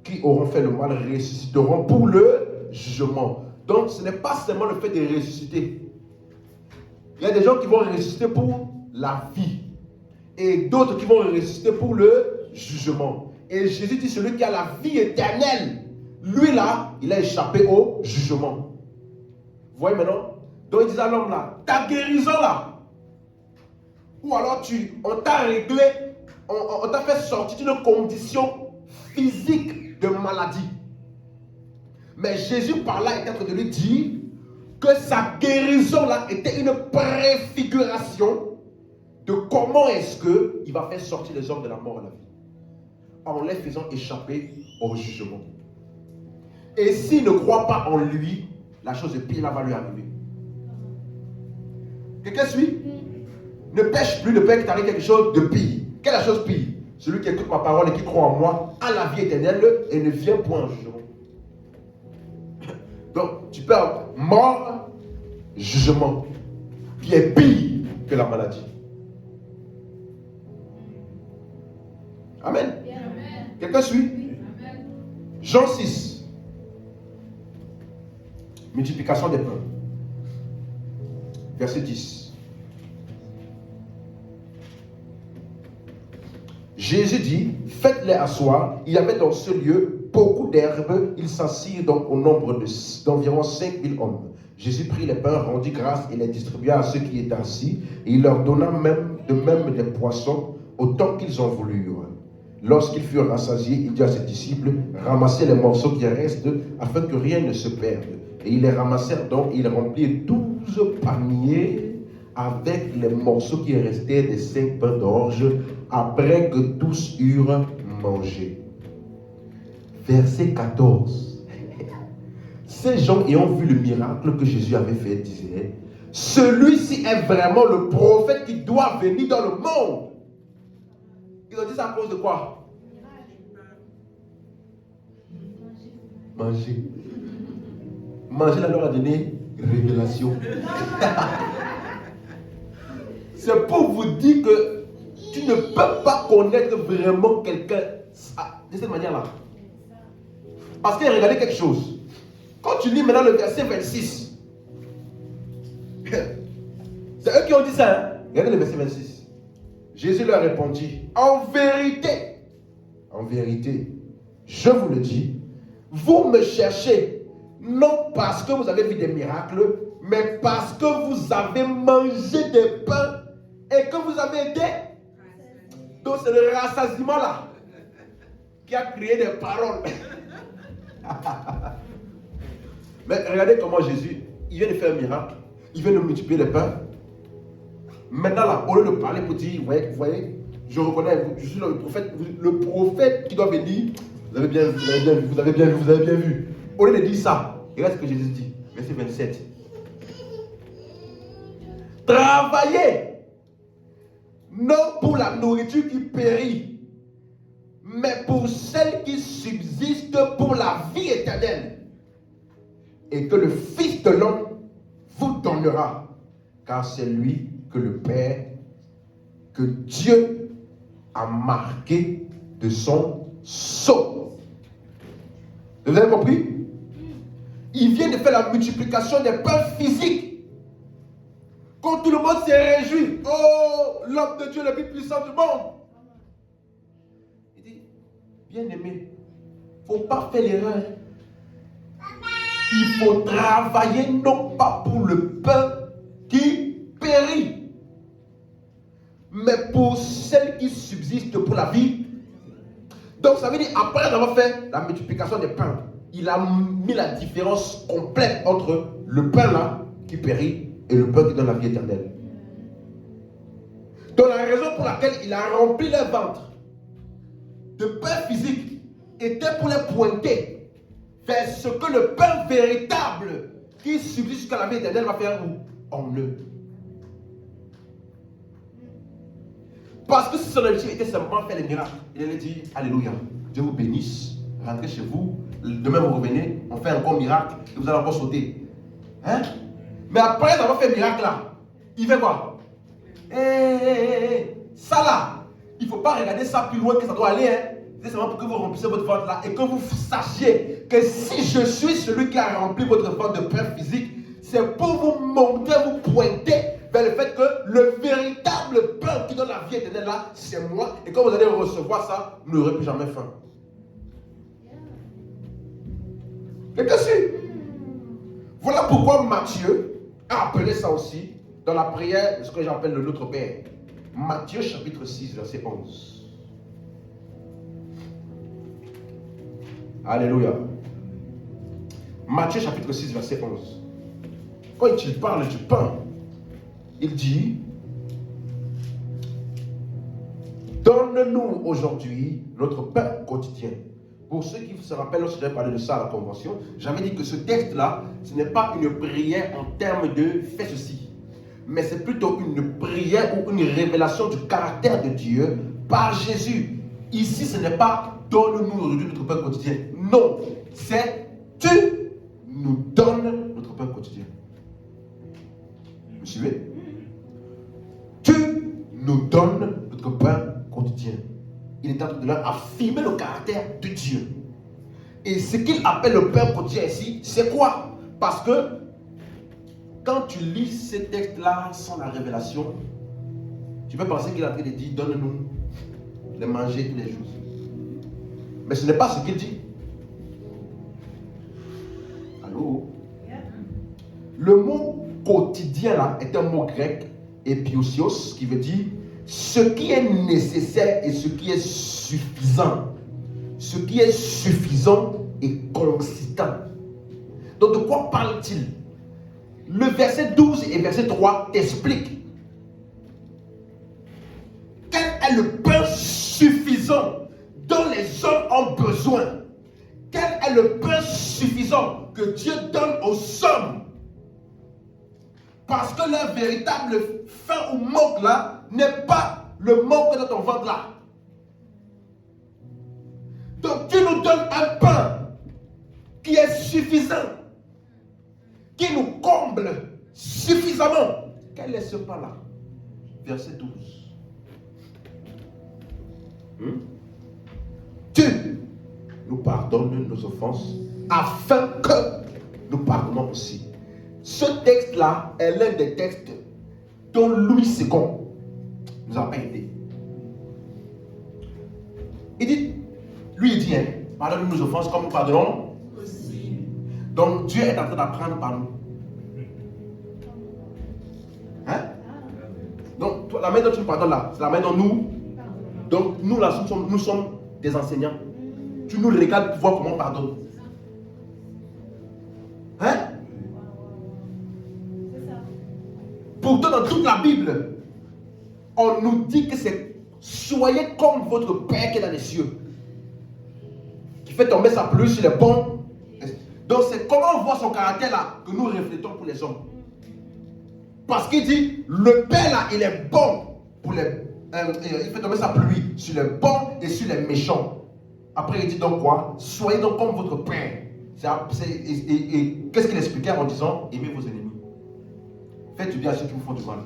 qui auront fait le mal ressusciteront pour le jugement. Donc ce n'est pas seulement le fait de ressusciter. Il y a des gens qui vont ressusciter pour la vie et d'autres qui vont ressusciter pour le jugement. Et Jésus dit, celui qui a la vie éternelle, lui là, il a échappé au jugement. Vous voyez maintenant, Donc il disait à l'homme là, ta guérison là, ou alors on t'a réglé, on t'a fait sortir d'une condition physique de maladie. Mais Jésus par là est en train de lui dire que sa guérison là était une préfiguration de comment est-ce qu'il va faire sortir les hommes de la mort à la vie, en les faisant échapper au jugement. Et s'il ne croit pas en lui, la chose de pire là va lui arriver. Quelqu'un suit? Ne pêche plus, ne pêche que t'arrive quelque chose de pire. Quelle est la chose pire? Celui qui écoute ma parole et qui croit en moi a la vie éternelle et ne vient point en jugement. Donc, tu peux avoir mort, jugement, qui est pire que la maladie. Amen. Amen. Quelqu'un suit? Amen. Jean 6. Multiplication des pains. Verset 10. Jésus dit, faites-les asseoir. Il y avait dans ce lieu beaucoup d'herbes. Ils s'assirent donc au nombre d'environ 5000 hommes. Jésus prit les pains, rendit grâce et les distribua à ceux qui étaient assis. Et il leur donna même des poissons, autant qu'ils en voulurent. Lorsqu'ils furent rassasiés, il dit à ses disciples, ramassez les morceaux qui restent, afin que rien ne se perde. Et ils les ramassèrent donc, et ils remplirent 12 paniers avec les morceaux qui restaient des 5 pains d'orge, après que tous eurent mangé. Verset 14. Ces gens ayant vu le miracle que Jésus avait fait disaient, celui-ci est vraiment le prophète qui doit venir dans le monde. Ils ont dit ça à cause de quoi? Manger. Manger, là, leur a donné révélation. C'est pour vous dire que tu ne peux pas connaître vraiment quelqu'un de cette manière-là. Parce qu'il a regardé quelque chose. Quand tu lis maintenant le verset 26, c'est eux qui ont dit ça. Hein? Regardez le verset 26. Jésus leur répondit, en vérité, je vous le dis, vous me cherchez, non parce que vous avez vu des miracles, mais parce que vous avez mangé des pains et que vous avez été. Donc c'est le rassasiement là qui a créé des paroles. Mais regardez comment Jésus, il vient de faire un miracle, il vient de multiplier les pains. Maintenant là, au lieu de parler pour dire, vous voyez, je reconnais, je suis le prophète qui doit venir, vous avez bien vu. Au lieu de dire ça, regarde ce que Jésus dit, verset 27. Travaillez, non pour la nourriture qui périt, mais pour celle qui subsiste pour la vie éternelle, et que le Fils de l'homme vous donnera, car c'est lui que le Père, que Dieu a marqué de son sceau. Vous avez compris? Il vient de faire la multiplication des pains physiques. Quand tout le monde s'est réjoui, oh, l'homme de Dieu le plus puissant du monde. Il dit, bien-aimé, il ne faut pas faire l'erreur. Il faut travailler non pas pour le pain qui périt, mais pour celle qui subsiste pour la vie. Donc ça veut dire, après avoir fait la multiplication des pains, il a mis la différence complète entre le pain là qui périt et le pain qui donne la vie éternelle. Donc la raison pour laquelle il a rempli leur ventre de pain physique était pour les pointer vers ce que le pain véritable qui subsiste jusqu'à la vie éternelle va faire en eux. Parce que si son objectif était simplement faire les miracles, il allait dire alléluia, Dieu vous bénisse, rentrez chez vous, demain vous revenez, on fait encore un miracle et vous allez encore sauter. Hein? Mais après avoir fait le miracle là, il fait quoi? Ça là, il ne faut pas regarder ça plus loin que ça doit aller. Hein? C'est seulement pour que vous remplissez votre ventre là et que vous sachiez que si je suis celui qui a rempli votre ventre de pain physique, c'est pour vous montrer, vous pointer vers le fait que le véritable pain qui donne la vie éternelle là, c'est moi. Et quand vous allez recevoir ça, vous n'aurez plus jamais faim. Quelqu'un suit? Voilà pourquoi Matthieu, appelé ça aussi dans la prière, ce que j'appelle le Notre Père. Matthieu chapitre 6, verset 11. Alléluia. Matthieu chapitre 6, verset 11. Quand il parle du pain, il dit: donne-nous aujourd'hui notre pain quotidien. Pour ceux qui se rappellent, lorsque j'avais parlé de ça à la convention, j'avais dit que ce texte-là, ce n'est pas une prière en termes de fais ceci, mais c'est plutôt une prière ou une révélation du caractère de Dieu par Jésus. Ici, ce n'est pas donne-nous aujourd'hui notre pain quotidien. Non, c'est tu nous donnes notre pain quotidien. Vous me suivez? Tu nous donnes notre pain quotidien. Il est en train de leur affirmer le caractère de Dieu. Et ce qu'il appelle le pain quotidien ici, c'est quoi? Parce que quand tu lis ces textes-là sans la révélation, tu peux penser qu'il est en train de dire donne-nous de manger tous les jours. Mais ce n'est pas ce qu'il dit. Allô? Le mot quotidien là est un mot grec, epiousios, qui veut dire ce qui est nécessaire et ce qui est suffisant. Ce qui est suffisant et consistant. Donc de quoi parle-t-il? Le verset 12 et verset 3 t'expliquent quel est le pain suffisant dont les hommes ont besoin. Quel est le pain suffisant que Dieu donne aux hommes? Parce que leur véritable faim ou manque là n'est pas le manque dans ton ventre là. Donc tu nous donnes un pain qui est suffisant, qui nous comble suffisamment. Quel est ce pain là? Verset 12. Tu nous pardonnes nos offenses afin que nous pardonnons aussi. Ce texte-là est l'un des textes dont Louis II nous a pas aidé. Il dit, il dit, pardonne nos offenses comme nous pardonnons aussi. Donc Dieu est en train d'apprendre par nous. Hein? Donc toi, la main dont tu nous pardonnes là, c'est la main dont nous. Donc nous là, nous sommes des enseignants. Tu nous regardes pour voir comment on pardonne. Hein? Pourtant, dans toute la Bible, on nous dit que c'est soyez comme votre Père qui est dans les cieux, qui fait tomber sa pluie sur les bons. Donc, c'est comment on voit son caractère là que nous reflétons pour les hommes. Parce qu'il dit le Père là, il est bon pour les. Il fait tomber sa pluie sur les bons et sur les méchants. Après, il dit donc quoi? Soyez donc comme votre Père. Et qu'est-ce qu'il expliquait en disant aimez vos ennemis. Faites du bien à ceux qui vous font du mal.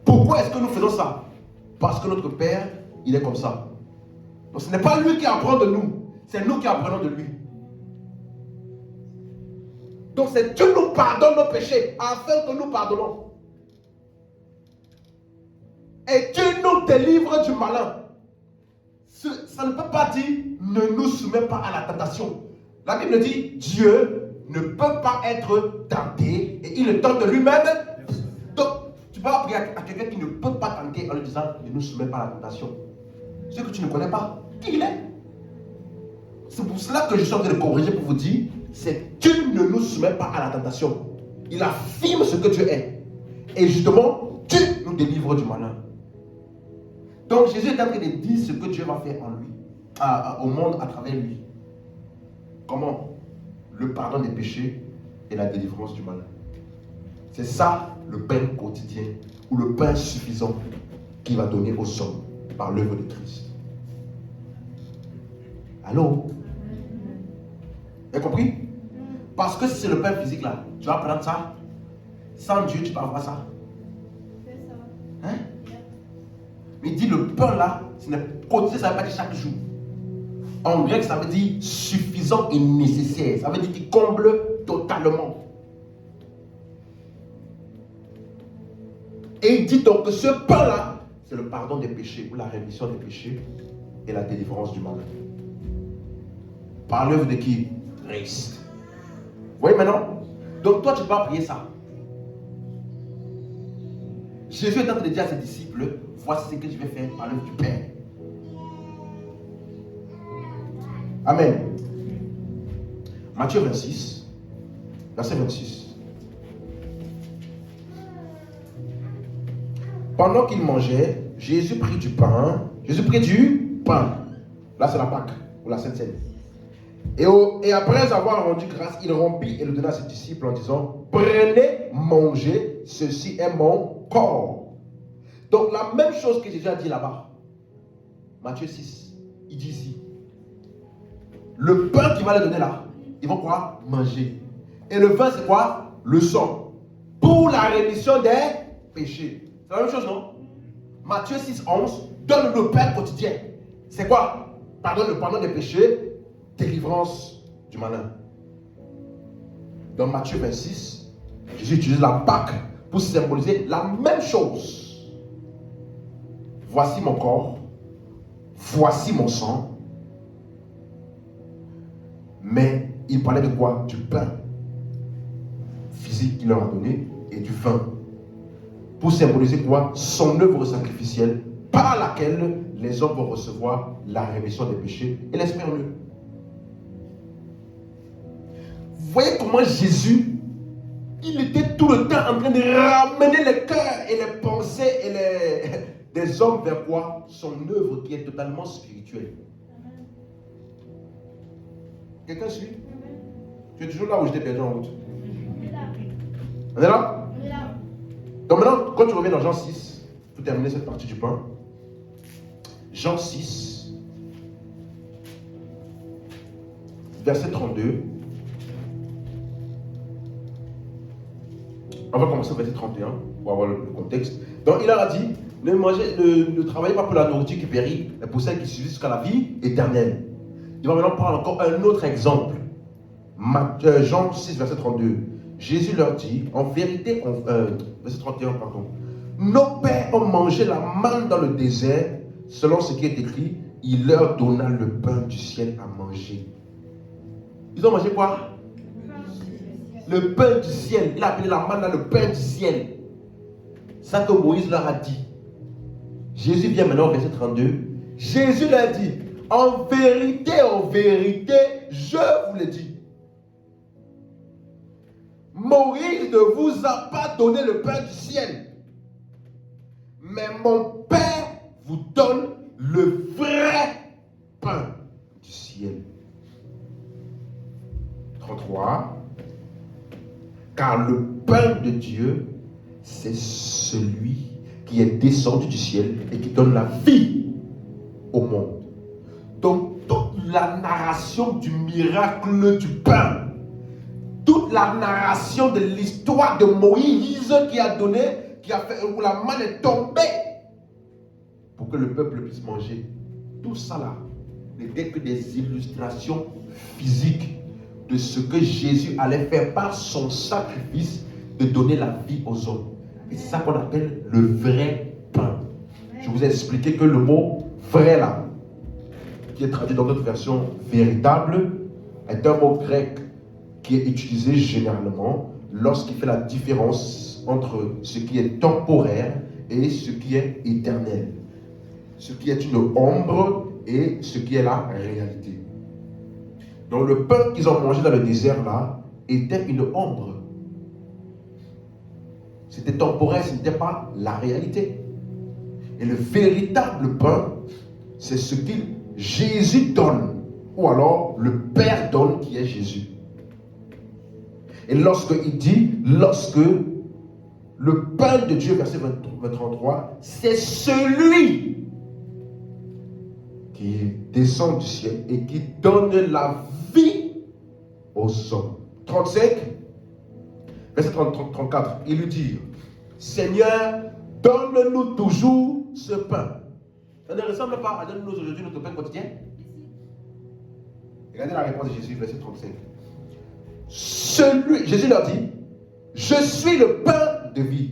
Pourquoi est-ce que nous faisons ça? Parce que notre Père, il est comme ça. Donc ce n'est pas lui qui apprend de nous, c'est nous qui apprenons de lui. Donc c'est Dieu nous pardonne nos péchés afin que nous pardonnons. Et Dieu nous délivre du malin. Ça ne peut pas dire ne nous soumets pas à la tentation. La Bible dit Dieu ne peut pas être tenté et il le tente lui-même. Donc, tu vas prier à quelqu'un qui ne peut pas tenter en lui disant ne nous soumets pas à la tentation. Ce que tu ne connais pas, qui il est? C'est pour cela que je suis en train de corriger pour vous dire c'est Dieu ne nous soumet pas à la tentation. Il affirme ce que Dieu est. Et justement, Dieu nous délivre du malin. Donc, Jésus est en train de dire ce que Dieu va faire en lui, au monde à travers lui. Comment? Le pardon des péchés et la délivrance du mal. C'est ça le pain quotidien ou le pain suffisant qu'il va donner aux hommes par l'œuvre de Christ. Allô? Vous avez compris? Parce que si c'est le pain physique là, tu vas prendre ça. Sans Dieu, tu peux avoir ça. Hein? Mais il dit le pain là, quotidien, ça ne veut pas dire chaque jour. En grec, ça veut dire suffisant et nécessaire. Ça veut dire qu'il comble totalement. Et il dit donc que ce pain-là, c'est le pardon des péchés, ou la rémission des péchés et la délivrance du mal. Par l'œuvre de qui? Christ. Vous voyez maintenant? Donc toi, tu peux pas prier ça. Jésus est en train de dire à ses disciples, voici ce que je vais faire par l'œuvre du Père. Amen. Matthieu 26, verset 26. Pendant qu'il mangeait, Jésus prit du pain. Là, c'est la Pâque, ou la Sainte Seine. Et après avoir rendu grâce, il rompit et le donna à ses disciples en disant, prenez, mangez, ceci est mon corps. Donc la même chose que Jésus a dit là-bas, Matthieu 6, il dit ici, le pain qu'il va leur donner là, ils vont quoi? Manger. Et le vin, c'est quoi? Le sang. Pour la rémission des péchés. C'est la même chose, non? Matthieu 6, 11 donne le pain quotidien. C'est quoi? Le pardon des péchés, délivrance du malin. Dans Matthieu 26, Jésus utilise la Pâque pour symboliser la même chose. Voici mon corps, voici mon sang. Mais il parlait de quoi? Du pain physique qu'il leur a donné et du vin. Pour symboliser quoi? Son œuvre sacrificielle par laquelle les hommes vont recevoir la rémission des péchés et l'esprit en eux. Vous voyez comment Jésus, il était tout le temps en train de ramener les cœurs et les pensées et des hommes vers quoi? Son œuvre qui est totalement spirituelle. Quelqu'un suit? Tu es toujours là où j'étais perdu en route? On est là? On est là. Donc maintenant, quand tu reviens dans Jean 6, pour terminer cette partie du pain, Jean 6, verset 32. On va commencer au verset 31 pour avoir le contexte. Donc il leur a dit, ne travaillez pas pour la nourriture qui périt, mais pour celle qui subsiste jusqu'à la vie éternelle. Il va maintenant prendre encore un autre exemple. Jean 6, verset 32. Jésus leur dit, en vérité, verset 31, pardon. Nos pères ont mangé la manne dans le désert, selon ce qui est écrit, il leur donna le pain du ciel à manger. Ils ont mangé quoi? Le pain du ciel. Il a appelé la manne là le pain du ciel. Ça que Moïse leur a dit. Jésus vient maintenant au verset 32. Jésus leur dit, en vérité, je vous le dis. Moïse ne vous a pas donné le pain du ciel. Mais mon Père vous donne le vrai pain du ciel. 33. Car le pain de Dieu, c'est celui qui est descendu du ciel et qui donne la vie au monde. Donc, toute la narration du miracle du pain, toute la narration de l'histoire de Moïse qui a donné, qui a fait, où la manne est tombée pour que le peuple puisse manger, tout ça là n'était que des illustrations physiques de ce que Jésus allait faire par son sacrifice de donner la vie aux hommes. Et c'est ça qu'on appelle le vrai pain. Je vous ai expliqué que le mot vrai là, qui est traduit dans notre version véritable, est un mot grec qui est utilisé généralement lorsqu'il fait la différence entre ce qui est temporaire et ce qui est éternel. Ce qui est une ombre et ce qui est la réalité. Donc le pain qu'ils ont mangé dans le désert là était une ombre. C'était temporaire, ce n'était pas la réalité. Et le véritable pain, c'est ce que Jésus donne, ou alors le Père donne qui est Jésus. Et lorsqu'il dit, lorsque le pain de Dieu, verset 33, c'est celui qui descend du ciel et qui donne la vie aux hommes. 35, verset 34, il lui dit, Seigneur, donne-nous toujours ce pain. Ça ne ressemble pas à donne-nous aujourd'hui notre pain quotidien? Regardez la réponse de Jésus, verset 35. Jésus leur dit, je suis le pain de vie.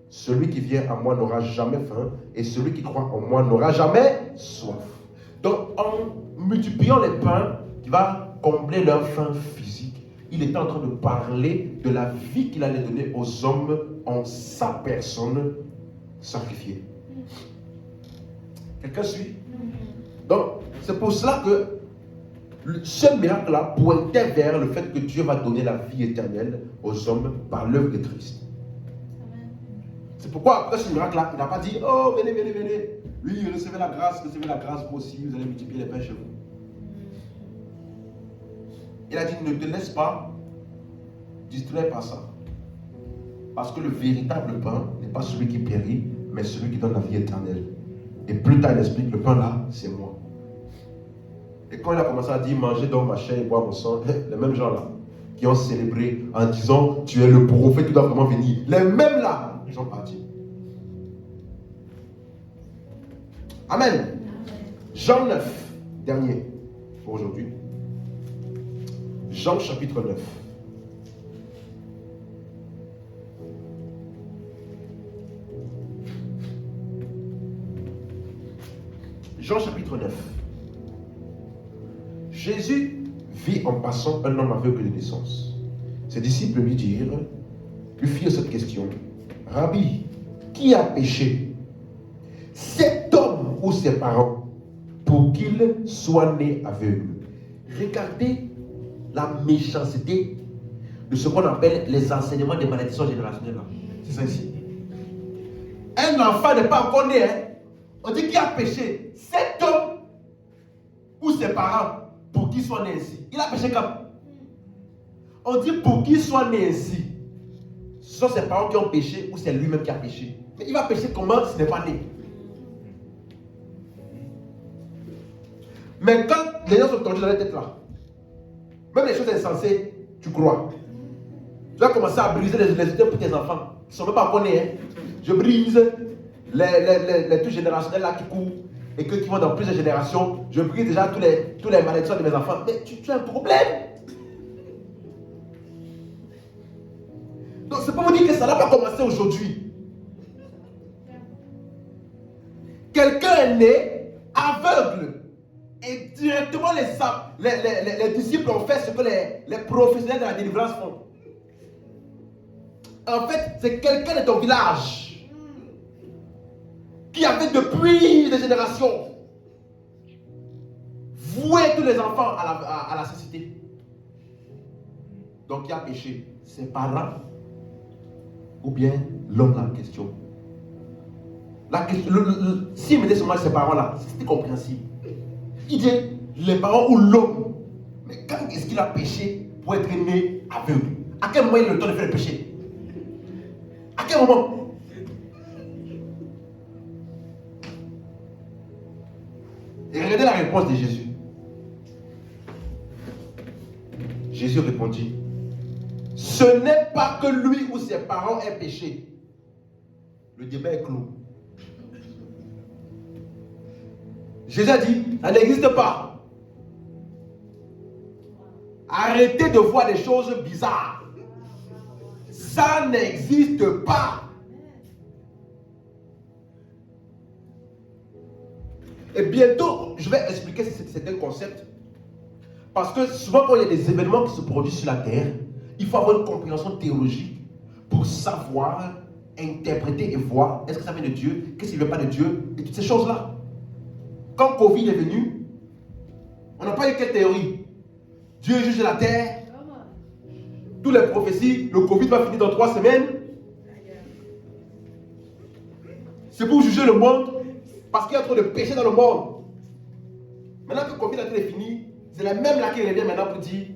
Celui qui vient à moi n'aura jamais faim et celui qui croit en moi n'aura jamais soif. Donc en multipliant les pains qui va combler leur faim physique, il était en train de parler de la vie qu'il allait donner aux hommes en sa personne sacrifié. Quelqu'un suit? Donc, c'est pour cela que ce miracle-là pointait vers le fait que Dieu va donner la vie éternelle aux hommes par l'œuvre de Christ. C'est pourquoi après ce miracle-là, il n'a pas dit, oh, venez, venez, venez. Oui, recevez la grâce, vous aussi, vous allez multiplier les pains chez vous. Il a dit, ne te laisse pas distraire par ça. Parce que le véritable pain n'est pas celui qui périt, mais celui qui donne la vie éternelle. Et plus tard, il explique, le pain là, c'est moi. Et quand il a commencé à dire, mangez donc ma chair et boire mon sang, les mêmes gens là, qui ont célébré en disant, tu es le prophète qui doit vraiment venir. Les mêmes là, ils sont partis. Amen. Jean 9, dernier pour aujourd'hui. Jean chapitre 9. Jean chapitre 9. Jésus vit en passant un homme aveugle de naissance. Ses disciples lui firent cette question. Rabbi, qui a péché? Cet homme ou ses parents pour qu'il soit né aveugle? Regardez la méchanceté de ce qu'on appelle les enseignements des malédictions générationnelles. C'est ça ici. Un enfant n'est pas encore né. On dit qui a péché? Cet homme ou ses parents pour qu'il soit né ainsi. Il a péché quand? On dit pour qu'il soit né ainsi. Ce sont ses parents qui ont péché ou c'est lui-même qui a péché. Mais il va pécher comment s'il n'est pas né? Mais quand les gens sont tordus dans la tête là, même les choses insensées, tu crois. Tu vas commencer à briser les idées pour tes enfants qui ne sont même pas encore nés. Je brise les trucs générationnels là qui courent et qui vont dans plusieurs générations. Je brise déjà tous les malédictions de mes enfants. Mais tu as un problème. Donc c'est pour vous dire que ça n'a pas commencé aujourd'hui. Quelqu'un est né aveugle. Et directement les disciples ont fait ce que les professionnels de la délivrance font. En fait, c'est quelqu'un de ton village qui a fait depuis des générations voué tous les enfants à la cécité. Donc, qui a péché? Ses parents ou bien l'homme en question? La question, s'il mettait seulement ses parents là, c'était compréhensible. Il dit les parents ou l'homme. Mais quand est-ce qu'il a péché pour être né aveugle? À quel moment il a le temps de faire le péché? À quel moment? Et regardez la réponse de Jésus. Jésus répondit, ce n'est pas que lui ou ses parents aient péché. Le débat est clos. Jésus a dit, ça n'existe pas. Arrêtez de voir des choses bizarres. Ça n'existe pas. Et bientôt, je vais expliquer certains concepts. Parce que souvent, quand il y a des événements qui se produisent sur la terre, il faut avoir une compréhension théologique pour savoir interpréter et voir est-ce que ça vient de Dieu, qu'est-ce qui ne vient pas de Dieu, et toutes ces choses-là. Quand Covid est venu, on n'a pas eu quelle théorie? Dieu juge la terre. Toutes les prophéties, le Covid va finir dans 3 semaines. C'est pour juger le monde, parce qu'il y a trop de péché dans le monde. Maintenant que le Covid a été fini, c'est la même là qui revient maintenant pour dire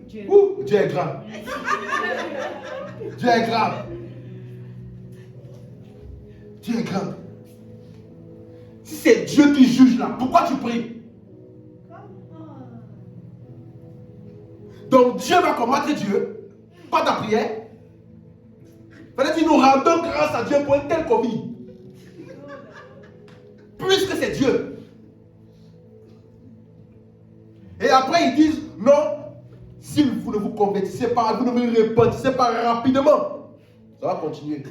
Dieu est grand. Dieu est grand. Dieu est grand. Si c'est Dieu qui juge là, pourquoi tu pries? Donc Dieu va combattre Dieu, pas ta prière. Fallait dire nous rendons grâce à Dieu pour un tel Covid. Puisque c'est Dieu. Et après ils disent non, si vous ne vous convertissez pas, vous ne vous repentissez pas rapidement, ça va continuer.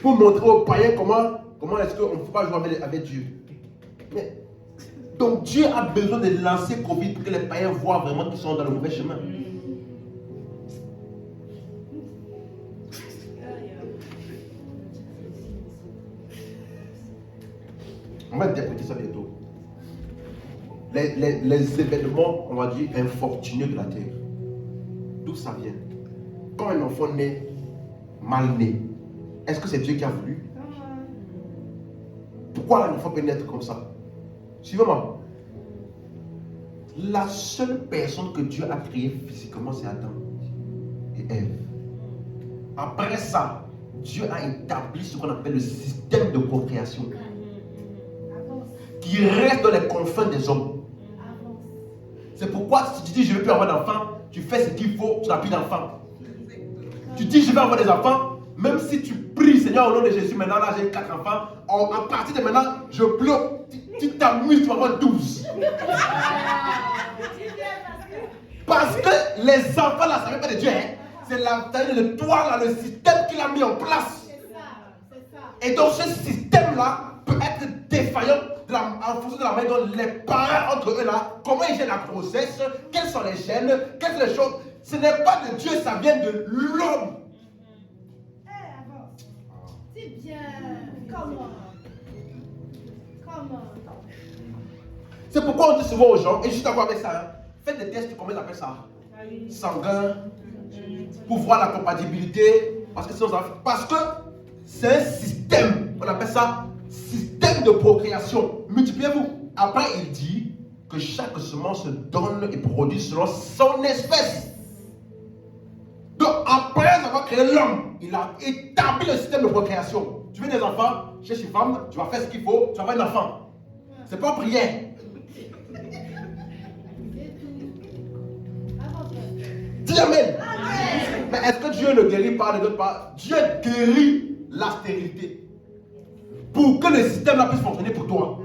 Pour montrer aux païens comment est-ce qu'on ne peut pas jouer avec Dieu. Mais, donc Dieu a besoin de lancer Covid pour que les païens voient vraiment qu'ils sont dans le mauvais chemin. On va interpréter ça bientôt. Les événements, on va dire, infortunés de la terre. D'où ça vient? Quand un enfant naît mal né, est-ce que c'est Dieu qui a voulu? Pourquoi un enfant peut naître comme ça? Suivez-moi. La seule personne que Dieu a créée physiquement, c'est Adam et Ève. Après ça, Dieu a établi ce qu'on appelle le système de procréation qui reste dans les confins des hommes. C'est pourquoi si tu dis je ne veux plus avoir d'enfants, tu fais ce qu'il faut, tu n'as plus d'enfants. Tu dis je vais avoir des enfants, même si tu pries Seigneur au nom de Jésus, maintenant là j'ai 4 enfants, à partir de maintenant, je bloque, tu t'amuses, tu vas avoir 12. Parce que les enfants là, ça ne vient pas de Dieu, hein? C'est la taille de toi là, le système qu'il a mis en place. Et donc ce système là peut être défaillant en fonction de la manière dont les parents entre eux là, comment ils gèrent la grossesse, quelles sont les gènes, quelles sont les choses. Ce n'est pas de Dieu, ça vient de l'homme. C'est bien. Comment? C'est pourquoi on dit souvent aux gens, et je suis d'accord avec ça, hein, faites des tests, comment ils appellent ça? Sanguin, pour voir la compatibilité, parce que c'est un système, on appelle ça système de procréation. Multipliez-vous. Après, il dit que chaque semence se donne et produit selon son espèce. Donc, après avoir créé l'homme, il a établi le système de procréation. Tu veux des enfants, cherche une femme, tu vas faire ce qu'il faut, tu vas avoir un enfant. C'est pas prière. Dis Amen. Mais est-ce que Dieu ne guérit pas de d'autres part? Dieu guérit la stérilité. Pour que le système là puisse fonctionner pour toi.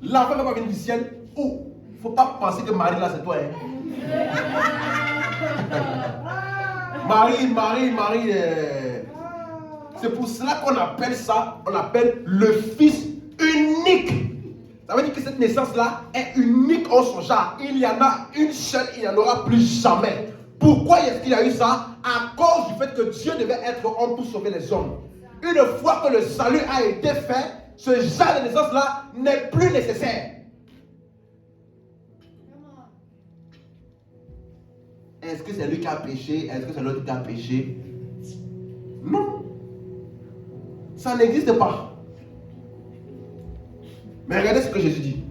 L'enfant ne va pas venir du ciel. Oh, il ne faut pas penser que Marie là c'est toi. Hein. Marie. C'est pour cela qu'on appelle ça, on appelle le fils unique. Ça veut dire que cette naissance-là est unique en son genre. Il y en a une seule, il n'y en aura plus jamais. Pourquoi est-ce qu'il y a eu ça? À cause du fait que Dieu devait être homme pour sauver les hommes. Une fois que le salut a été fait, ce genre de naissance-là n'est plus nécessaire. Est-ce que c'est lui qui a péché? Est-ce que c'est l'autre qui a péché? Non. Ça n'existe pas. Mais regardez ce que Jésus dit.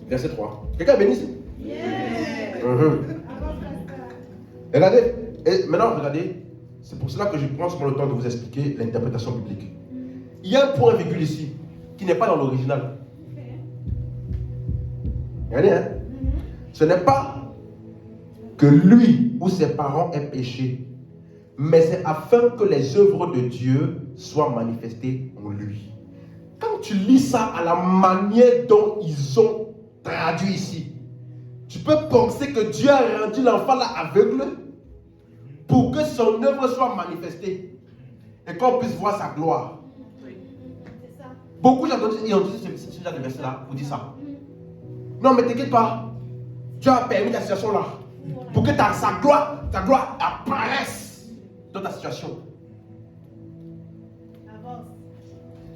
Verset 3. Quelqu'un bénit ici? Regardez. Et maintenant, regardez. C'est pour cela que je prends souvent le temps de vous expliquer l'interprétation biblique. Il y a un point virgule ici qui n'est pas dans l'original. Regardez, hein? Ce n'est pas que lui ou ses parents aient péché, mais c'est afin que les œuvres de Dieu soient manifestées en lui. Quand tu lis ça à la manière dont ils ont traduit ici, tu peux penser que Dieu a rendu l'enfant là aveugle pour que son œuvre soit manifestée et qu'on puisse voir sa gloire. Beaucoup d'entre eux ont dit ce genre de verset là pour dire ça. Non, mais t'inquiète pas, Dieu a permis la situation là pour que sa gloire apparaisse dans ta situation.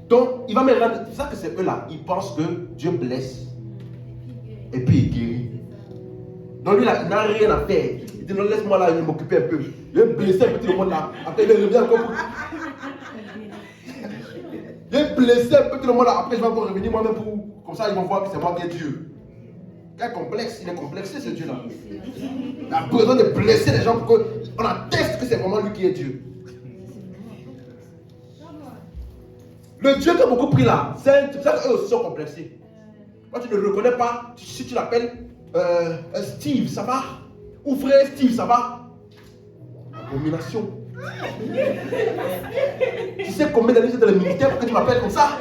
Donc, il va me rendre. C'est ça que c'est eux là. Ils pensent que Dieu blesse et puis il guérit. Donc, lui là, il n'a rien à faire. Il dit non, laisse-moi là, je vais m'occuper un peu. Je vais blesser un peu tout le monde là. Après, il revient encore pour. Je vais blesser un peu tout le monde là. Après, je vais encore revenir moi-même pour. Comme ça, ils vont voir que c'est moi qui est Dieu. Quel complexe, il est complexé ce Dieu là. Il a besoin de blesser les gens pour qu'on atteste que c'est vraiment lui qui est Dieu. Le Dieu que beaucoup prient là, c'est ça qu'eux aussi sont complexés. Quand tu ne le reconnais pas, si tu l'appelles Steve, ça va? Ou frère Steve, ça va? Abomination. Tu sais combien d'années j'étais dans le militaire pour que tu m'appelles comme ça?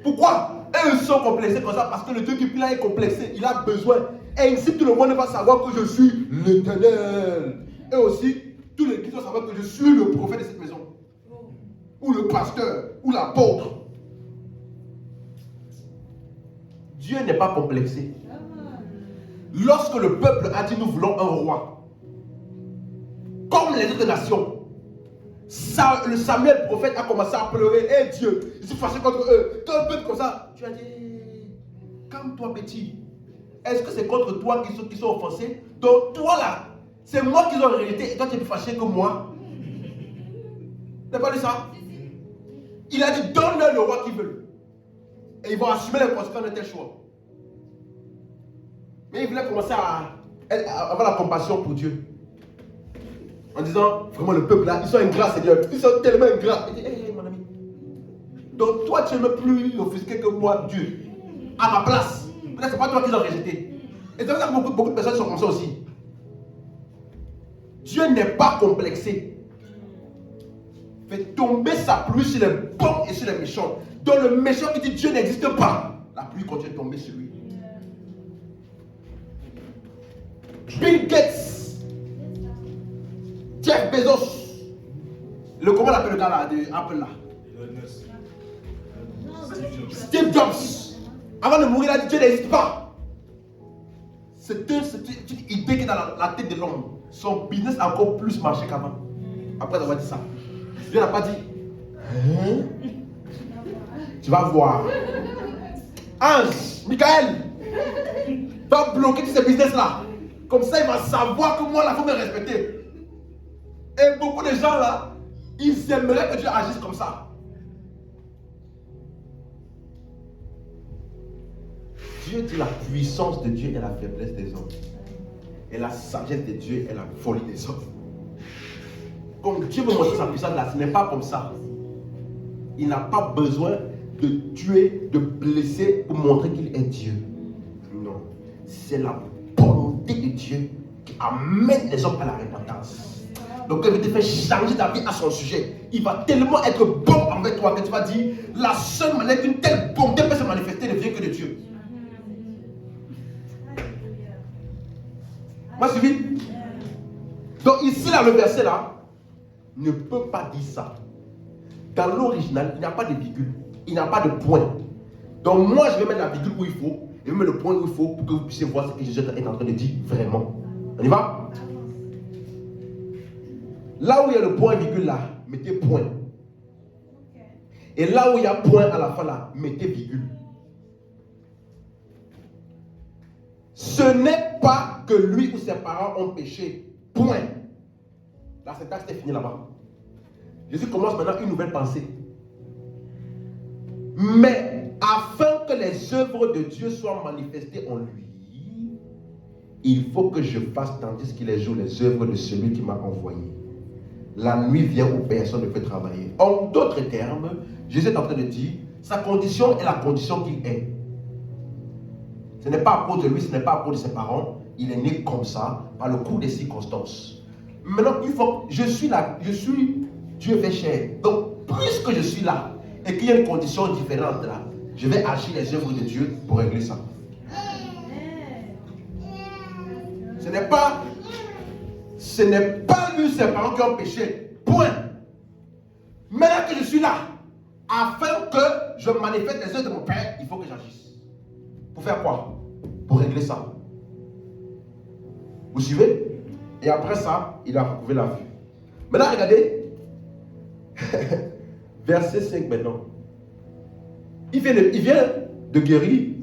Pourquoi? Eux sont complexés comme ça parce que le Dieu qui prie là est complexé. Il a besoin. Et ici, tout le monde va savoir que je suis l'Éternel. Et aussi, tous les qui doivent savoir que je suis le prophète de cette maison. Ou le pasteur, ou l'apôtre. Dieu n'est pas complexé. Lorsque le peuple a dit nous voulons un roi, comme les autres nations, le Samuel prophète a commencé à pleurer. Hé Dieu, je suis fâché contre eux. Toi, un peuple comme ça. Tu as dit, calme-toi petit. Est-ce que c'est contre toi qui sont offensés? Donc toi là, c'est moi qui ont rejeté et toi tu es plus fâché que moi. Tu n'as pas dit ça? Il a dit, donne-leur le roi qu'ils veulent. Et ils vont assumer les conséquences de tel choix. Mais il voulait commencer à avoir la compassion pour Dieu. En disant, vraiment le peuple là, ils sont ingrats Seigneur. Ils sont tellement ingrats. Il dit, hé mon ami. Donc toi tu n'es plus offusqué que moi, Dieu. À ma place. Peut-être c'est pas toi qui l'as rejeté. Et c'est pour ça que beaucoup de personnes sont comme ça aussi. Dieu n'est pas complexé. Fait tomber sa pluie sur les bons et sur les méchants. Donc le méchant qui dit Dieu n'existe pas, la pluie continue de tomber sur lui. Bill Gates, Jeff Bezos, comment on appelle le gars là, de Apple là? Steve Jobs, avant de mourir, il a dit Dieu n'existe pas. C'est une idée qui est dans la tête de l'homme. Son business a encore plus marché qu'avant. Après avoir dit ça. Dieu n'a pas dit. Hein? Tu vas voir. Ange, Michael, va bloquer tous ces business là. Comme ça, il va savoir que moi, là, il faut me respecter. Et beaucoup de gens là, ils aimeraient que Dieu agisse comme ça. Dieu dit la puissance de Dieu et la faiblesse des hommes. Et la sagesse de Dieu et la folie des hommes. Comme Dieu veut montrer sa puissance là, ce n'est pas comme ça. Il n'a pas besoin de tuer, de blesser pour montrer qu'il est Dieu. Non. C'est la bonté de Dieu qui amène les hommes à la repentance. Donc il veut te faire changer ta vie à son sujet. Il va tellement être bon envers toi que tu vas dire la seule manière qu'une telle bonté peut se manifester ne vient que de Dieu. Moi, suivi. Donc ici, là, le verset là ne peut pas dire ça. Dans l'original, il n'y a pas de virgule. Il n'y a pas de point. Donc moi, je vais mettre la virgule où il faut. Et je vais mettre le point où il faut pour que vous puissiez voir ce que Jésus est en train de dire vraiment. On y va? Là où il y a le point virgule là, mettez point. Et là où il y a point à la fin là, mettez virgule. Ce n'est pas que lui ou ses parents ont péché. Point. La syntaxe est finie là-bas. Jésus commence maintenant une nouvelle pensée. Mais afin que les œuvres de Dieu soient manifestées en lui, il faut que je fasse tandis qu'il est jour les œuvres de celui qui m'a envoyé. La nuit vient où personne ne peut travailler. En d'autres termes, Jésus est en train de dire, sa condition est la condition qu'il est. Ce n'est pas à cause de lui, ce n'est pas à cause de ses parents. Il est né comme ça, par le coup des circonstances. Maintenant, il faut, je suis là, je suis Dieu fait chair. Donc, puisque je suis là, et qu'il y a une condition différente là, je vais agir les œuvres de Dieu pour régler ça. Ce n'est pas lui, ses parents qui ont péché. Point. Maintenant que je suis là, afin que je manifeste les œuvres de mon Père, il faut que j'agisse. Pour faire quoi? Pour régler ça. Vous suivez? Et après ça, il a retrouvé la vue. Maintenant, regardez. Verset 5 maintenant. Il vient de guérir.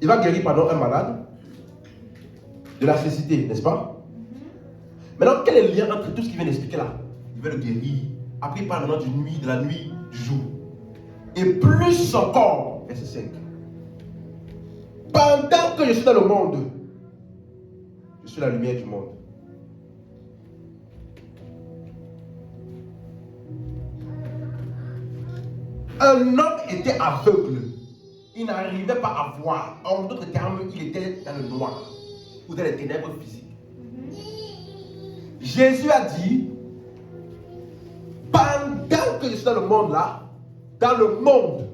Il va guérir, pardon, un malade. De la cécité, n'est-ce pas? Maintenant, quel est le lien entre tout ce qu'il vient d'expliquer là? Il veut le guérir. Après, il parle maintenant d'une nuit, de la nuit, du jour. Et plus encore, verset 5. Pendant que je suis dans le monde, je suis la lumière du monde. Un homme était aveugle. Il n'arrivait pas à voir. En d'autres termes, il était dans le noir ou dans les ténèbres physiques. Jésus a dit, pendant que je suis dans le monde là, dans le monde,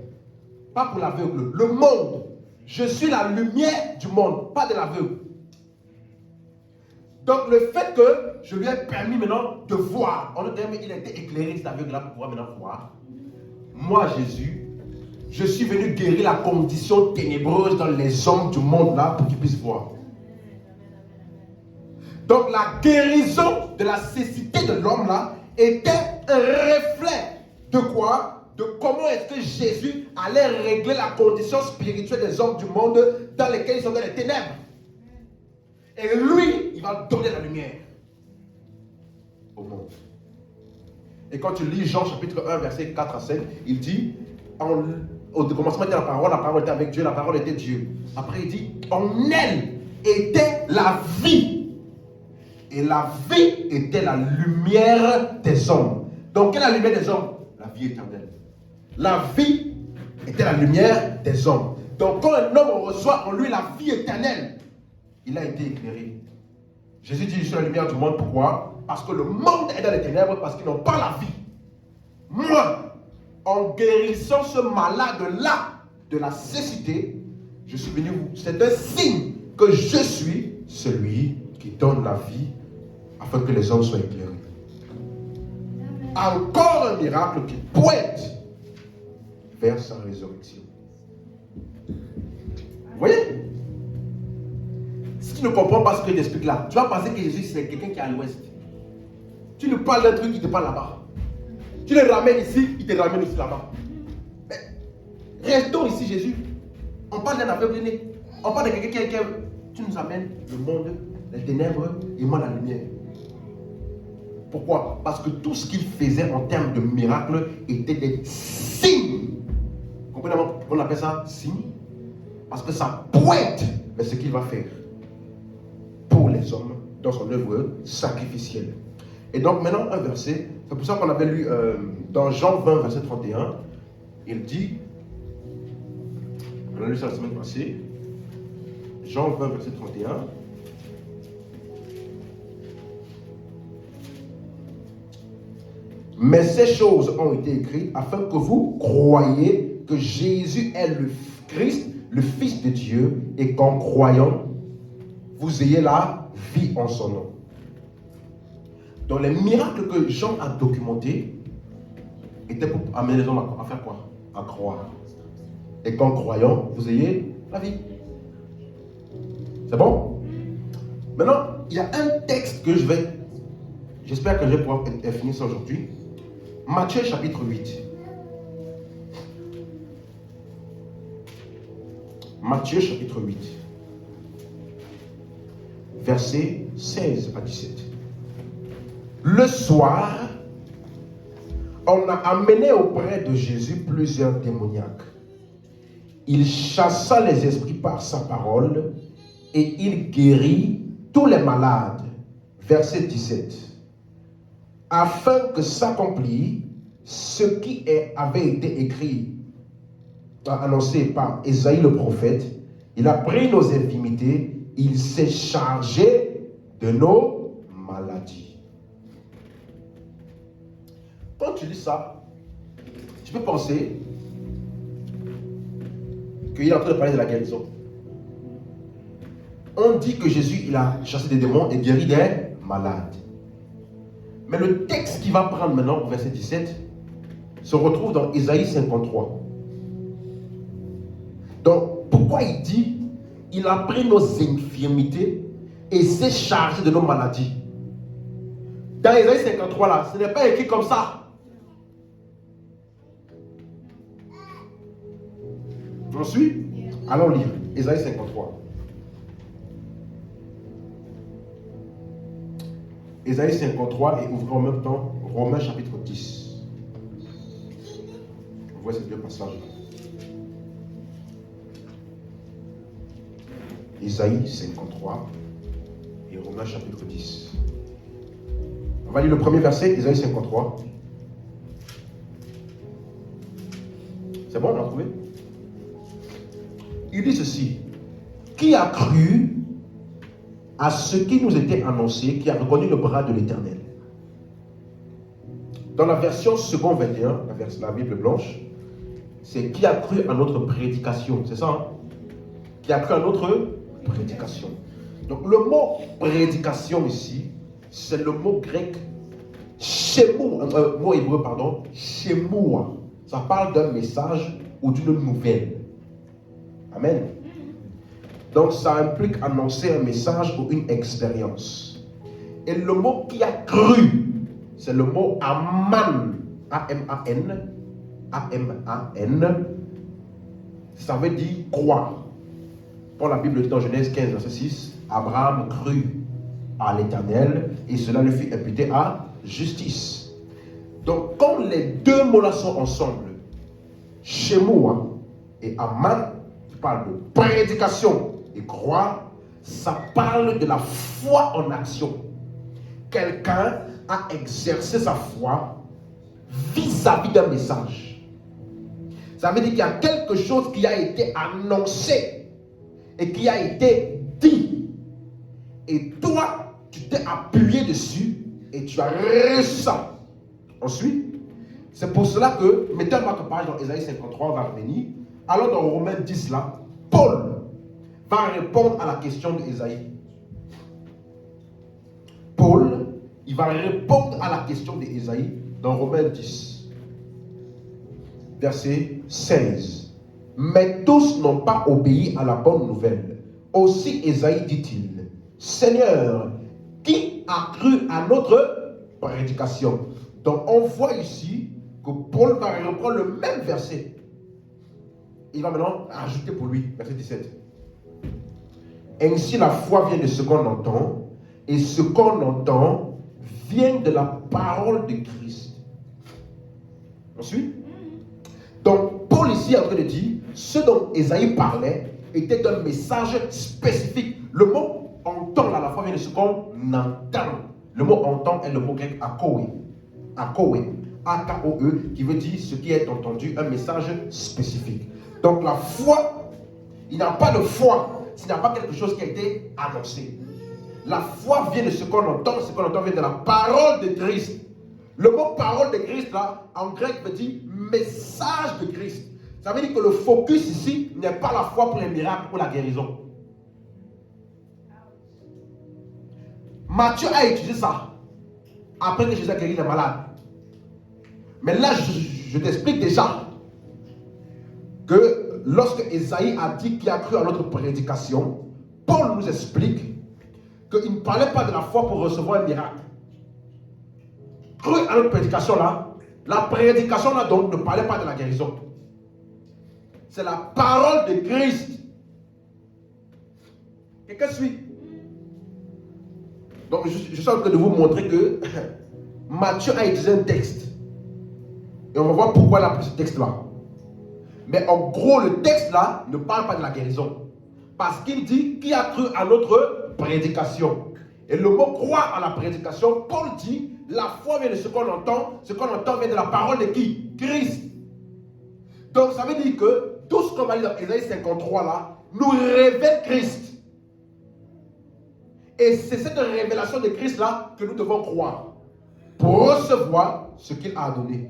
pas pour l'aveugle, le monde, je suis la lumière du monde, pas de l'aveugle. Donc le fait que je lui ai permis maintenant de voir, en d'autres termes, il a été éclairé cet aveugle là pour pouvoir maintenant voir. Moi, Jésus, je suis venu guérir la condition ténébreuse dans les hommes du monde là pour qu'ils puissent voir. Donc la guérison de la cécité de l'homme là était un reflet de quoi? De comment est-ce que Jésus allait régler la condition spirituelle des hommes du monde dans lesquels ils sont dans les ténèbres. Et lui, il va donner la lumière au monde. Et quand tu lis Jean chapitre 1, verset 4 à 7, il dit, au commencement était la parole était avec Dieu, la parole était Dieu. Après il dit, en elle était la vie. Et la vie était la lumière des hommes. Donc, quelle est la lumière des hommes? La vie éternelle. La vie était la lumière des hommes. Donc, quand un homme reçoit en lui la vie éternelle, il a été éclairé. Jésus dit, je suis la lumière du monde. Pourquoi? Parce que le monde est dans les ténèbres, parce qu'ils n'ont pas la vie. Moi, en guérissant ce malade-là de la cécité, je suis venu vous. C'est un signe que je suis celui qui donne la vie afin que les hommes soient éclairés. Encore un miracle qui pointe vers sa résurrection. Vous voyez? Si tu ne comprends pas ce que je t'explique là, tu vas penser que Jésus c'est quelqu'un qui est à l'ouest. Tu nous parles d'un truc, il te parle là-bas. Tu le ramènes ici, il te ramène aussi là-bas. Mais restons ici, Jésus. On parle d'un aveugle-né. On parle de quelqu'un qui tu nous amènes le monde, les ténèbres et moi la lumière. Pourquoi? Parce que tout ce qu'il faisait en termes de miracles était des signes. Vous comprenez comment on appelle ça? Signes. Parce que ça pointe vers ce qu'il va faire pour les hommes dans son œuvre sacrificielle. Et donc maintenant un verset, c'est pour ça qu'on avait lu dans Jean 20 verset 31, il dit, on a lu ça la semaine passée, Jean 20 verset 31, mais ces choses ont été écrites afin que vous croyiez que Jésus est le Christ, le Fils de Dieu, et qu'en croyant, vous ayez la vie en son nom. Donc les miracles que Jean a documentés étaient pour amener les hommes à faire quoi? À croire. Et qu'en croyant, vous ayez la vie. C'est bon? Maintenant, il y a un texte que j'espère que je vais pouvoir finir ça aujourd'hui. Matthieu chapitre 8. Matthieu chapitre 8. Versets 16 à 17. Le soir, on a amené auprès de Jésus plusieurs démoniaques. Il chassa les esprits par sa parole et il guérit tous les malades. Verset 17. Afin que s'accomplisse ce qui avait été écrit, annoncé par Ésaïe le prophète. Il a pris nos infirmités, il s'est chargé de nos maladies. Quand tu lis ça, tu peux penser qu'il est en train de parler de la guérison. On dit que Jésus, il a chassé des démons et guéri des malades. Mais le texte qu'il va prendre maintenant, au verset 17, se retrouve dans Ésaïe 53. Donc, pourquoi il dit, il a pris nos infirmités et s'est chargé de nos maladies? Dans Ésaïe 53, là, ce n'est pas écrit comme ça. On suit? Allons lire. Ésaïe 53. Ésaïe 53 et ouvrez en même temps Romains chapitre 10. On voit ces deux passages. Ésaïe 53 et Romains chapitre 10. On va lire le premier verset, Ésaïe 53. C'est bon, on l'a trouvé? Il dit ceci. Qui a cru à ce qui nous était annoncé, qui a reconnu le bras de l'Éternel? Dans la version second 21, la Bible blanche, c'est qui a cru à notre prédication. C'est ça, hein? Qui a cru à notre prédication. Donc le mot prédication ici, c'est le mot grec shemou, mot hébreu, pardon, shemoua. Ça parle d'un message ou d'une nouvelle. Amen. Donc ça implique annoncer un message ou une expérience. Et le mot qui a cru, c'est le mot Aman. A-M-A-N. A-M-A-N. Ça veut dire croire. Pour la Bible dit dans Genèse 15, verset 6, Abraham crut à l'Éternel et cela lui fit imputer à justice. Donc, quand les deux mots là sont ensemble, Shemoua et Aman, qui parlent de prédication et croire, ça parle de la foi en action. Quelqu'un a exercé sa foi vis-à-vis d'un message. Ça veut dire qu'il y a quelque chose qui a été annoncé et qui a été dit. Et toi, tu t'es appuyé dessus et tu as reçu ça. Ensuite, c'est pour cela que, mettez un marque page dans Ésaïe 53, on va revenir. Alors dans Romains 10 là, Paul va répondre à la question d'Ésaïe. Paul, il va répondre à la question d'Ésaïe dans Romains 10, verset 16. Mais tous n'ont pas obéi à la bonne nouvelle. Aussi Ésaïe dit-il, Seigneur, qui a cru à notre prédication? Donc on voit ici que Paul va reprendre le même verset. Il va maintenant ajouter pour lui, verset 17. Ainsi la foi vient de ce qu'on entend, et ce qu'on entend vient de la parole de Christ. Ensuite, donc Paul ici est en train de dire, ce dont Ésaïe parlait était un message spécifique. Le mot entend là, la foi vient de ce qu'on entend. Le mot entend est le mot grec akoé. Akoé. A-K-O-E, qui veut dire ce qui est entendu, un message spécifique. Donc la foi, il n'y a pas de foi s'il n'y a pas quelque chose qui a été annoncé. La foi vient de ce qu'on entend vient de la parole de Christ. Le mot parole de Christ là, en grec veut dire message de Christ. Ça veut dire que le focus ici n'est pas la foi pour les miracles ou la guérison. Matthieu a étudié ça après que Jésus a guéri les malades. Mais là, je t'explique déjà que lorsque Ésaïe a dit qu'il a cru à notre prédication, Paul nous explique qu'il ne parlait pas de la foi pour recevoir un miracle. Cru à notre prédication là, la prédication là donc ne parlait pas de la guérison. C'est la parole de Christ. Quelqu'un suit? Donc je suis en train de vous montrer que Matthieu a utilisé un texte. Et on va voir pourquoi il a pris ce texte-là. Mais en gros, le texte-là ne parle pas de la guérison. Parce qu'il dit qui a cru à notre prédication. Et le mot croire à la prédication, Paul dit, la foi vient de ce qu'on entend vient de la parole de qui? Christ. Donc ça veut dire que tout ce qu'on va lire dans Ésaïe 53 là, nous révèle Christ. Et c'est cette révélation de Christ là que nous devons croire pour recevoir ce qu'il a donné.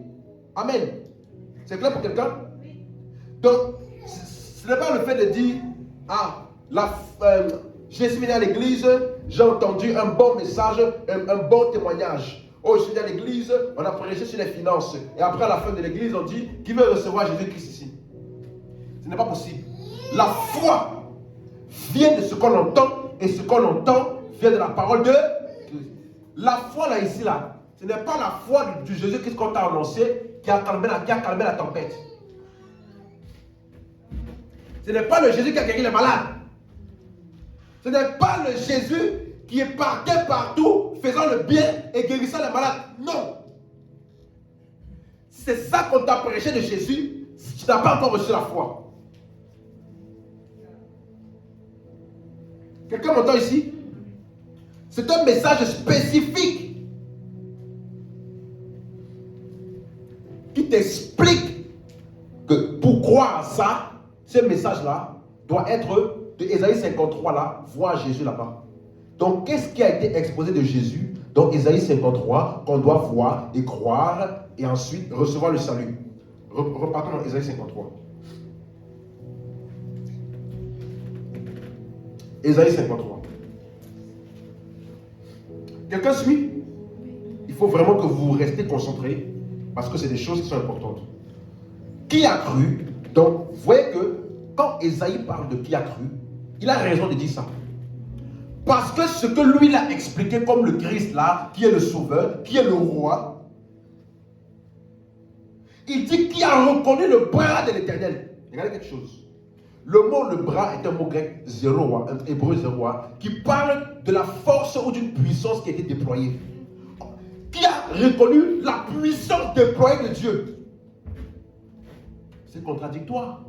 Amen. C'est clair pour quelqu'un? Donc, ce n'est pas le fait de dire, je suis venu à l'église, j'ai entendu un bon message, un bon témoignage. Oh, je suis venu à l'église, on a prêché sur les finances. Et après, à la fin de l'église, on dit, qui veut recevoir Jésus-Christ ici? Ce n'est pas possible. La foi vient de ce qu'on entend, et ce qu'on entend vient de la parole de Christ. La foi là, ici, là, ce n'est pas la foi du Jésus-Christ qu'on t'a annoncé qui a calmé la tempête. Ce n'est pas le Jésus qui a guéri les malades. Ce n'est pas le Jésus qui est parti partout, faisant le bien et guérissant les malades. Non. C'est ça qu'on t'a prêché de Jésus, si tu n'as pas encore reçu la foi. Quelqu'un m'entend ici? C'est un message spécifique qui t'explique que pour croire à ça, ce message-là doit être de Ésaïe 53 là, voir Jésus là-bas. Donc, qu'est-ce qui a été exposé de Jésus dans Ésaïe 53 qu'on doit voir et croire et ensuite recevoir le salut? Repartons dans Ésaïe 53. Ésaïe 53. Quelqu'un suit? Il faut vraiment que vous restez concentrés parce que c'est des choses qui sont importantes. Qui a cru? Donc, vous voyez que quand Ésaïe parle de qui a cru, il a raison de dire ça. Parce que ce que lui l'a expliqué comme le Christ là, qui est le sauveur, qui est le roi, il dit qu'il a reconnu le bras de l'Éternel. Regardez quelque chose. Le mot le bras est un mot grec zéro, un hébreu zéro, qui parle de la force ou d'une puissance qui a été déployée. Qui a reconnu la puissance déployée de Dieu. C'est contradictoire.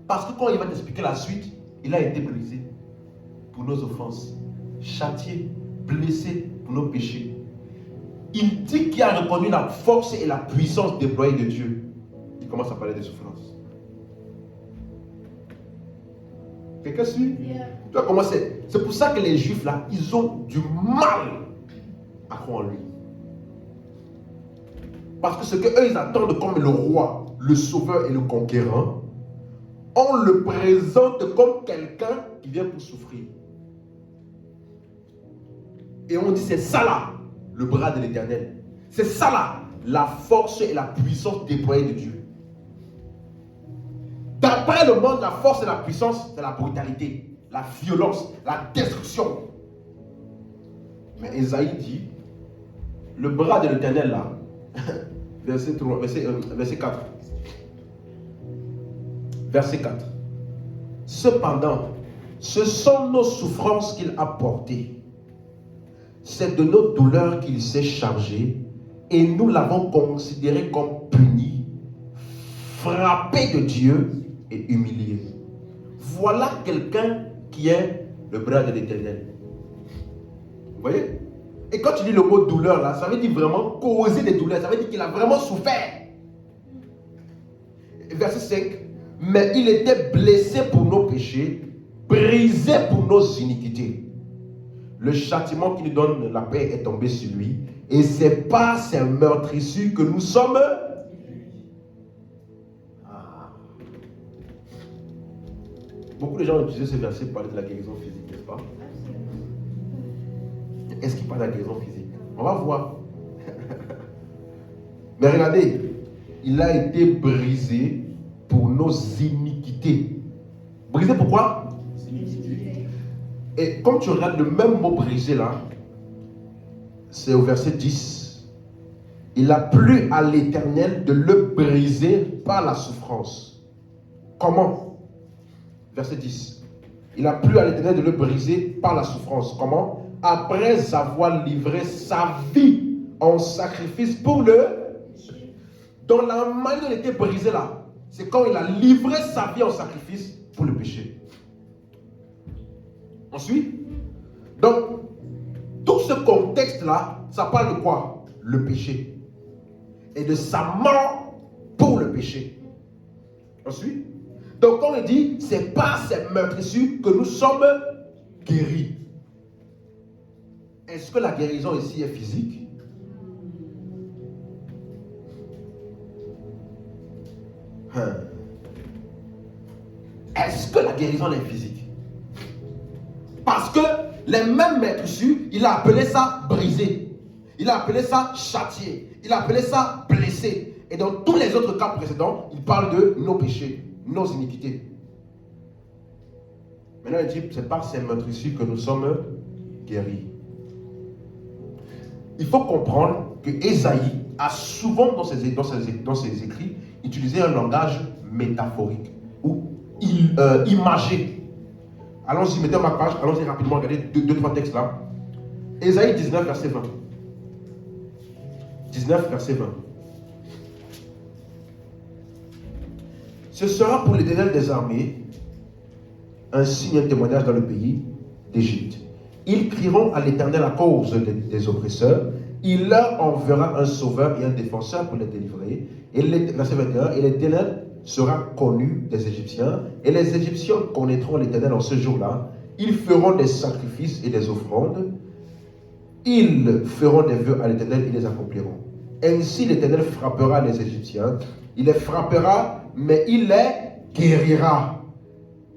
Parce que quand il va t'expliquer la suite, il a été brisé pour nos offenses, châtié, blessé pour nos péchés. Il dit qu'il a reconnu la force et la puissance déployée de Dieu. Il commence à parler des souffrances. Quelqu'un suit? Tu vas commencer. C'est pour ça que les Juifs là, ils ont du mal à croire en lui. Parce que ce qu'eux ils attendent comme le roi, le sauveur et le conquérant, on le présente comme quelqu'un qui vient pour souffrir. Et on dit c'est ça là, le bras de l'Éternel. C'est ça là, la force et la puissance déployée de Dieu. D'après le monde, la force et la puissance, c'est la brutalité, la violence, la destruction. Mais Ésaïe dit, le bras de l'Éternel là, verset 4. Verset 4. Cependant, ce sont nos souffrances qu'il a portées. C'est de nos douleurs qu'il s'est chargé et nous l'avons considéré comme puni, frappé de Dieu et humilié. Voilà quelqu'un qui est le bras de l'Éternel. Vous voyez? Et quand tu dis le mot douleur là, ça veut dire vraiment causer des douleurs. Ça veut dire qu'il a vraiment souffert. Verset 5. Mais il était blessé pour nos péchés, brisé pour nos iniquités. Le châtiment qui nous donne la paix est tombé sur lui. Et c'est par ses meurtrissures que nous sommes. Beaucoup de gens ont utilisé ce verset pour parler de la guérison physique, n'est-ce pas? Est-ce qu'il parle de la guérison physique? On va voir. Mais regardez, il a été brisé pour nos iniquités. Brisé pourquoi? Et comme tu regardes le même mot brisé là, c'est au verset 10. Il a plu à l'Éternel de le briser par la souffrance. Comment? Verset 10. Il a plu à l'Éternel de le briser par la souffrance. Comment? Après avoir livré sa vie en sacrifice pour le... Dans la manière dont il était brisé là, c'est quand il a livré sa vie en sacrifice pour le péché. Ensuite, donc, tout ce contexte-là, ça parle de quoi? Le péché. Et de sa mort pour le péché. Ensuite, donc quand il dit, c'est par ces meurtrissures que nous sommes guéris. Est-ce que la guérison ici est physique? Est-ce que la guérison est physique? Parce que les mêmes meurtrissures, il a appelé ça brisé. Il a appelé ça châtié. Il a appelé ça blessé. Et dans tous les autres cas précédents, il parle de nos péchés, nos iniquités. Maintenant, il dit, c'est par ces meurtrissures que nous sommes guéris. Il faut comprendre que Ésaïe a souvent dans ses écrits utilisé un langage métaphorique ou imagé. Allons-y, mettez ma page, allons-y rapidement, regardez deux, trois textes là. Ésaïe 19, verset 20. 19, verset 20. Ce sera pour l'Éternel des armées un signe, un témoignage dans le pays d'Égypte. Ils crieront à l'Éternel à cause des oppresseurs. Il leur enverra un sauveur et un défenseur pour les délivrer. Et verset 21, et l'Éternel sera connu des Égyptiens, et les Égyptiens connaîtront l'Éternel en ce jour-là. Ils feront des sacrifices et des offrandes. Ils feront des vœux à l'Éternel et les accompliront. Ainsi l'Éternel frappera les Égyptiens. Il les frappera, mais il les guérira.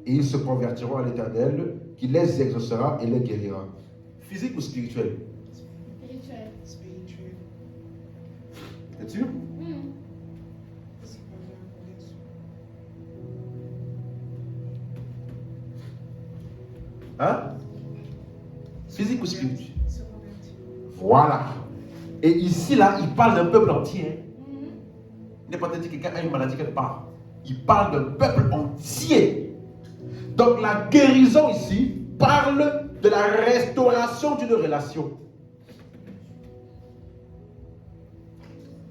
Et ils se convertiront à l'Éternel, qui les exaucera et les guérira. Physique ou spirituel? Spirituel. Es sûr? Hein? Physique ou spirituel? Voilà. Et ici, là, il parle d'un peuple entier. Il n'est pas dit que quelqu'un a une maladie quelque part. Il parle d'un peuple entier. Donc la guérison ici parle de la restauration d'une relation.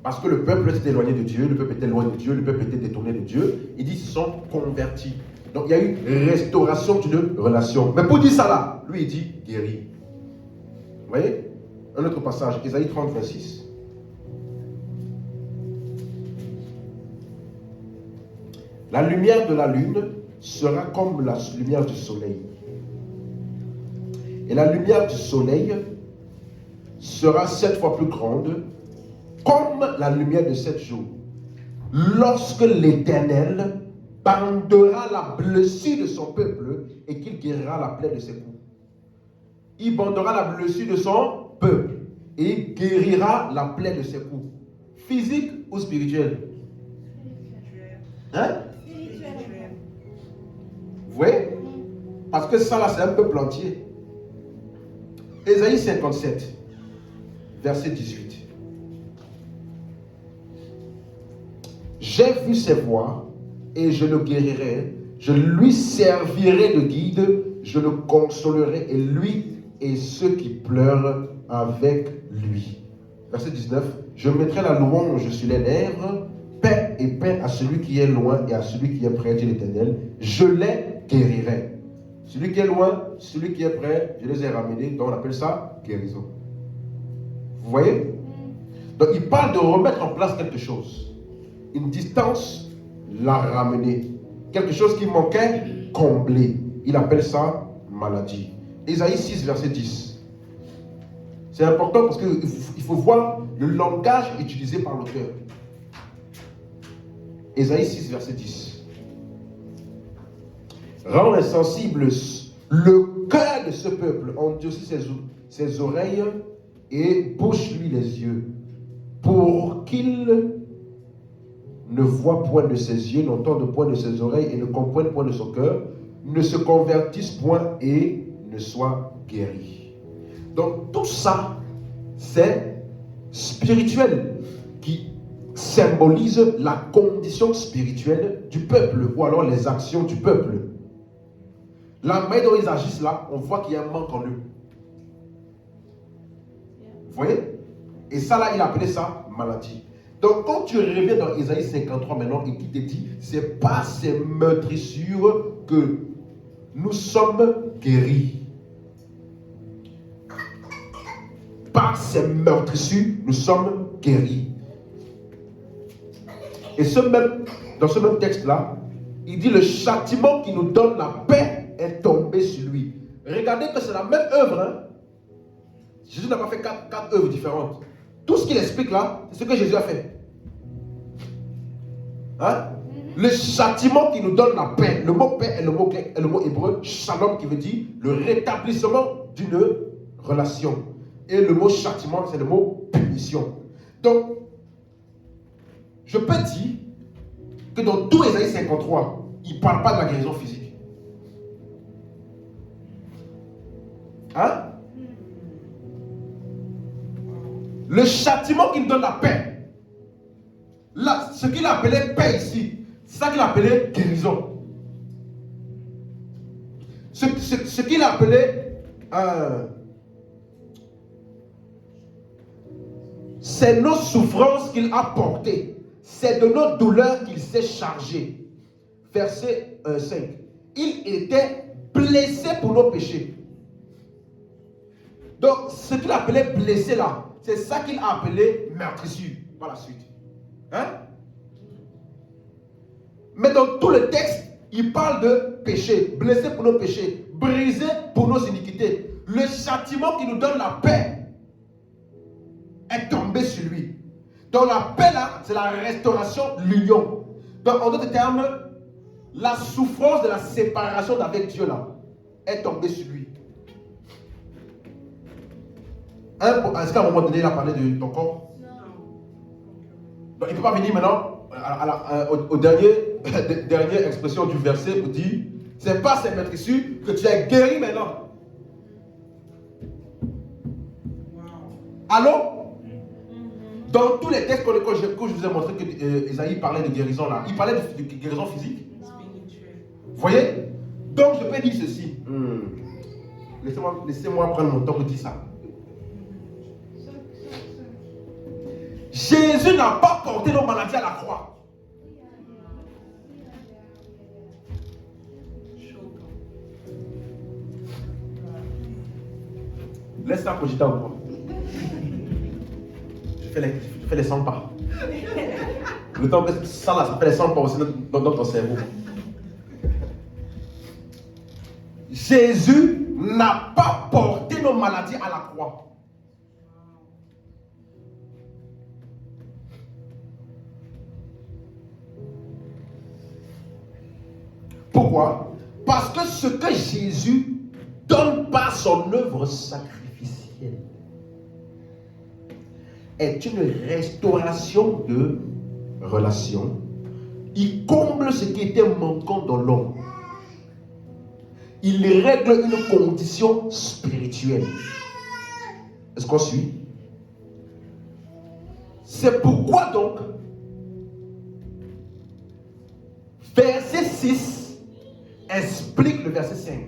Parce que le peuple s'est éloigné de Dieu, le peuple était loin de Dieu, le peuple était détourné de Dieu. Il dit qu'ils sont convertis. Donc il y a eu restauration d'une relation. Mais pour dire ça là, lui il dit guéri. Vous voyez? Un autre passage, Ésaïe 30, 26. La lumière de la lune sera comme la lumière du soleil. Et la lumière du soleil sera 7 fois plus grande, comme la lumière de 7 jours. Lorsque l'Éternel bandera la blessure de son peuple et qu'il guérira la plaie de ses coups. Il bandera la blessure de son peuple et il guérira la plaie de ses coups. Physique ou spirituel? Hein? Vous voyez? Parce que ça là, c'est un peuple entier. Ésaïe 57, verset 18. J'ai vu ses voies et je le guérirai. Je lui servirai de guide. Je le consolerai et lui et ceux qui pleurent avec lui. Verset 19. Je mettrai la louange sur les lèvres. Paix et paix à celui qui est loin et à celui qui est près, dit l'Éternel. Je les guérirai. Celui qui est loin, celui qui est près, je les ai ramenés. Donc on appelle ça guérison. Vous voyez? Donc il parle de remettre en place quelque chose. Une distance, la ramener. Quelque chose qui manquait, combler. Il appelle ça maladie. Ésaïe 6, verset 10. C'est important parce qu'il faut voir le langage utilisé par l'auteur. Ésaïe 6, verset 10. Rends insensible le cœur de ce peuple, endurcis ses oreilles et bouche-lui les yeux, pour qu'il ne voit point de ses yeux, n'entende point de ses oreilles et ne comprenne point de son cœur, ne se convertisse point et ne soit guéri. Donc tout ça, c'est spirituel qui symbolise la condition spirituelle du peuple ou alors les actions du peuple. La manière dont ils agissent là, on voit qu'il y a un manque en eux. Vous voyez? Et ça là, il appelait ça maladie. Donc quand tu reviens dans Ésaïe 53 maintenant et qu'il te dit, c'est par ces meurtrissures que nous sommes guéris. Par ces meurtrissures, nous sommes guéris. Et dans ce même texte-là, il dit le châtiment qui nous donne la paix est tombé sur lui. Regardez que c'est la même œuvre. Hein? Jésus n'a pas fait quatre œuvres différentes. Tout ce qu'il explique là, c'est ce que Jésus a fait. Hein? Le châtiment qui nous donne la paix. Le mot paix est le mot hébreu shalom qui veut dire le rétablissement d'une relation. Et le mot châtiment, c'est le mot punition. Donc, je peux dire que dans tout Ésaïe 53, il ne parle pas de la guérison physique. Hein? Le châtiment qui nous donne la paix. Là, ce qu'il appelait paix ici, c'est ça qu'il appelait guérison. Ce qu'il appelait c'est nos souffrances qu'il a portées. C'est de nos douleurs qu'il s'est chargé. Verset 5. Il était blessé pour nos péchés. Donc, ce qu'il appelait blessé là, c'est ça qu'il a appelé meurtrissure par la suite. Hein? Mais dans tout le texte, il parle de péché. Blessé pour nos péchés. Brisé pour nos iniquités. Le châtiment qui nous donne la paix est tombé sur lui. Donc la paix là, c'est la restauration, l'union. Donc en d'autres termes, la souffrance de la séparation d'avec Dieu là est tombée sur lui. Est-ce qu'à un moment donné, il a parlé de ton corps? Non. Donc il ne peut pas venir maintenant au dernière expression du verset pour dire c'est pas cette meurtrissure que tu es guéri maintenant. Allô? Dans tous les textes que je vous ai montré que Esaïe parlait de guérison là, il parlait de guérison physique. Vous voyez? Donc je peux dire ceci. Laissez-moi prendre mon temps pour dire ça. Jésus n'a pas porté nos maladies à la croix. Laisse ça cogiter encore. Je fais les 100 pas. Le temps que ça là, ça fait les 100 pas aussi dans ton cerveau. Jésus n'a pas porté nos maladies à la croix. Pourquoi? Parce que ce que Jésus donne par son œuvre sacrificielle est une restauration de relation. Il comble ce qui était manquant dans l'homme. Il règle une condition spirituelle. Est-ce qu'on suit? C'est pourquoi donc, verset 6 explique le verset 5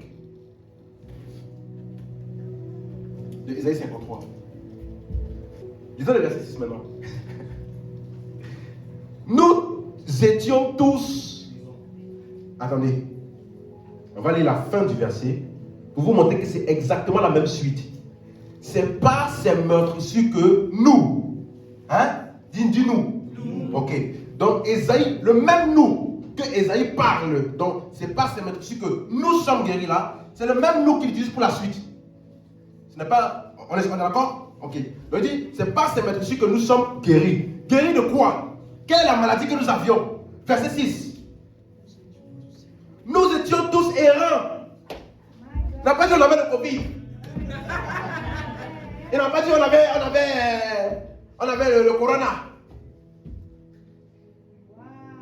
de Isaïe 53. Lisons le verset 6 maintenant. Nous étions tous... Attendez. On va lire la fin du verset pour vous montrer que c'est exactement la même suite. C'est par ces meurtrissures que nous, hein? Dis-nous. Ok. Donc Esaïe, le même nous que Esaïe parle, donc c'est par ces meurtrissures que nous sommes guéris là, c'est le même nous qu'il utilise pour la suite. Ce n'est pas, on est d'accord? Ok. Il dit, c'est par ces meurtrissures que nous sommes guéris. Guéris de quoi? Quelle est la maladie que nous avions? Verset 6. Nous étions tous errants. Il n'a pas dit qu'on avait le Covid. Il n'a pas dit qu'on avait le corona.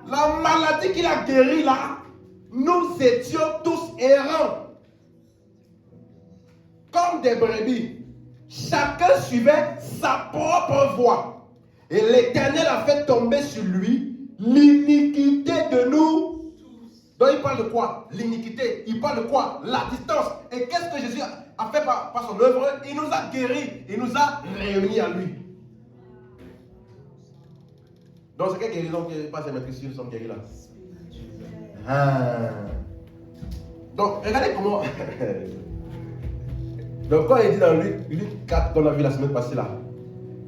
La maladie qu'il a guérie là, nous étions tous errants. Comme des brebis. Chacun suivait sa propre voie. Et l'Éternel a fait tomber sur lui l'iniquité de nous. Donc il parle de quoi? L'iniquité. Il parle de quoi? La distance. Et qu'est-ce que Jésus a fait par son œuvre? Il nous a guéris. Il nous a réunis à lui. Donc c'est quelle guérison que pas ces maîtrises nous sommes guéris là? Donc regardez comment... Donc quand il dit dans Luc 4 qu'on a vu la semaine passée là,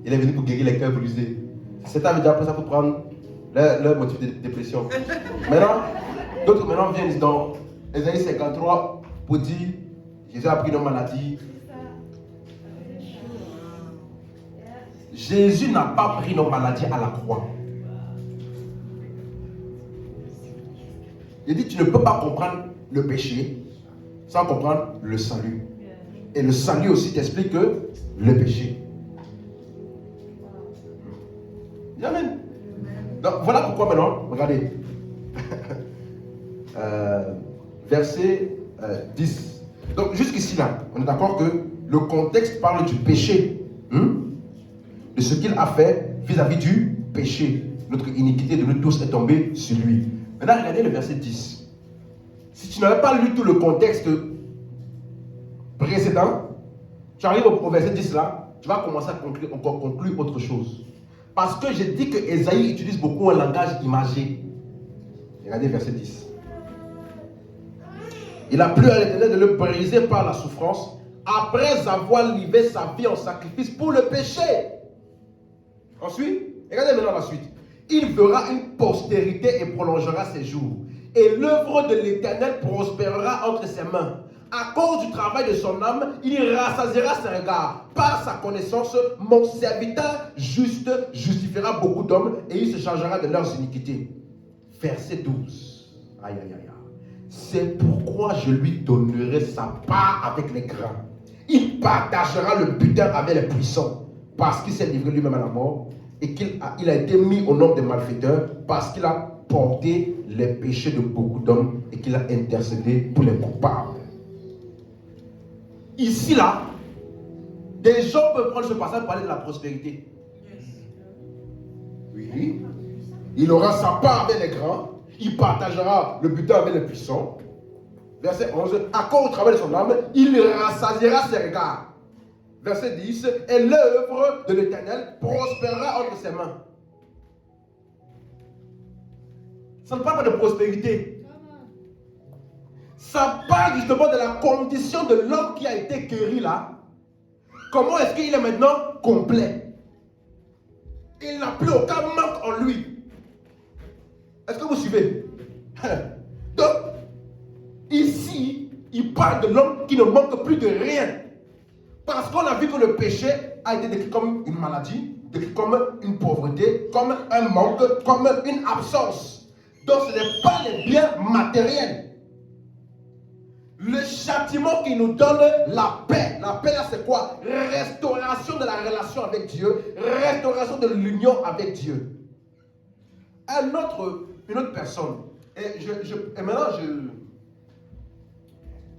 il est venu pour guérir les cœurs brisés. C'est avait déjà pris ça pour prendre leur motif de dépression. Maintenant, d'autres maintenant viennent dans Ésaïe 53 pour dire Jésus a pris nos maladies. Jésus n'a pas pris nos maladies à la croix. Il dit tu ne peux pas comprendre le péché sans comprendre le salut. Et le salut aussi t'explique que le péché. Amen. Donc voilà pourquoi maintenant, regardez. Verset 10. Donc jusqu'ici là, on est d'accord que le contexte parle du péché. De ce qu'il a fait vis-à-vis du péché. Notre iniquité de nous tous est tombée sur lui. Maintenant regardez le verset 10. Si tu n'avais pas lu tout le contexte précédent, tu arrives au verset 10 là, tu vas commencer à conclure autre chose. Parce que j'ai dit que Esaïe utilise beaucoup un langage imagé. Regardez verset 10. Il a plu à l'Éternel de le briser par la souffrance, après avoir livré sa vie en sacrifice pour le péché. Ensuite, regardez maintenant la suite. Il verra une postérité et prolongera ses jours. Et l'œuvre de l'Éternel prospérera entre ses mains. À cause du travail de son âme, il rassasiera ses regards. Par sa connaissance, mon serviteur juste justifiera beaucoup d'hommes et il se chargera de leurs iniquités. Verset 12. Aïe, aïe, aïe. C'est pourquoi je lui donnerai sa part avec les grands. Il partagera le butin avec les puissants. Parce qu'il s'est livré lui-même à la mort et qu'il a été mis au nombre des malfaiteurs. Parce qu'il a porté les péchés de beaucoup d'hommes et qu'il a intercédé pour les coupables. Ici là, Des gens peuvent prendre ce passage pour parler de la prospérité. Oui. Il aura sa part avec les grands. Il partagera le butin avec les puissants. Verset 11. À cause du travail de son âme, il rassasiera ses regards. Verset 10. Et l'œuvre de l'Éternel prospérera entre ses mains. Ça ne parle pas de prospérité. Ça parle justement de la condition de l'homme qui a été guéri là. Comment est-ce qu'il est maintenant complet? Il n'a plus aucun manque en lui. Est-ce que vous suivez? Donc, ici, il parle de l'homme qui ne manque plus de rien. Parce qu'on a vu que le péché a été décrit comme une maladie, décrit comme une pauvreté, comme un manque, comme une absence. Donc, ce n'est pas les biens matériels. Le châtiment qui nous donne la paix. La paix, là, c'est quoi? Restauration de la relation avec Dieu, restauration de l'union avec Dieu. Une autre personne. Et maintenant,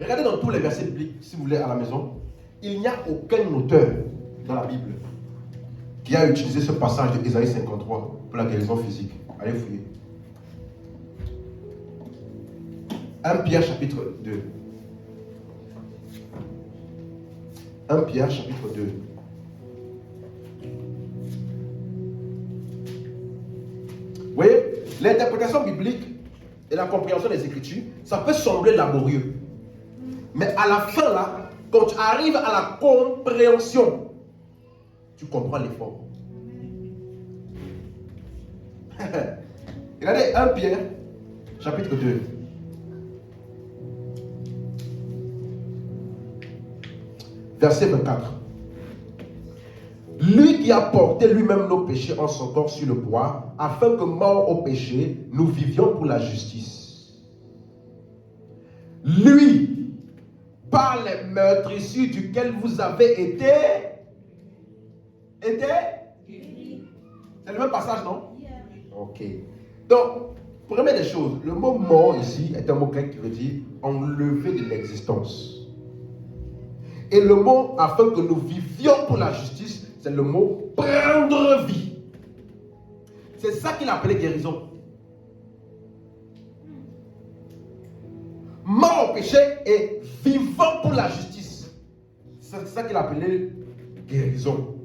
regardez dans tous les versets bibliques, si vous voulez, à la maison. Il n'y a aucun auteur dans la Bible qui a utilisé ce passage de Ésaïe 53 pour la guérison physique. Allez fouiller. 1 Pierre chapitre 2. 1 Pierre chapitre 2. Vous voyez, l'interprétation biblique et la compréhension des Écritures, ça peut sembler laborieux. Mais à la fin, là, quand tu arrives à la compréhension, tu comprends l'effort. Regardez 1 Pierre chapitre 2. Verset 24. Lui qui a porté lui-même nos péchés en son corps sur le bois, afin que, mort au péché, nous vivions pour la justice. Lui, par les meurtrissures duquel vous avez été C'est le même passage, non? Ok. Donc, première des choses, le mot mort ici est un mot grec qui veut dire enlever de l'existence. Et le mot afin que nous vivions pour la justice, c'est le mot prendre vie. C'est ça qu'il appelait guérison. Mort au péché et vivant pour la justice. C'est ça qu'il appelait guérison.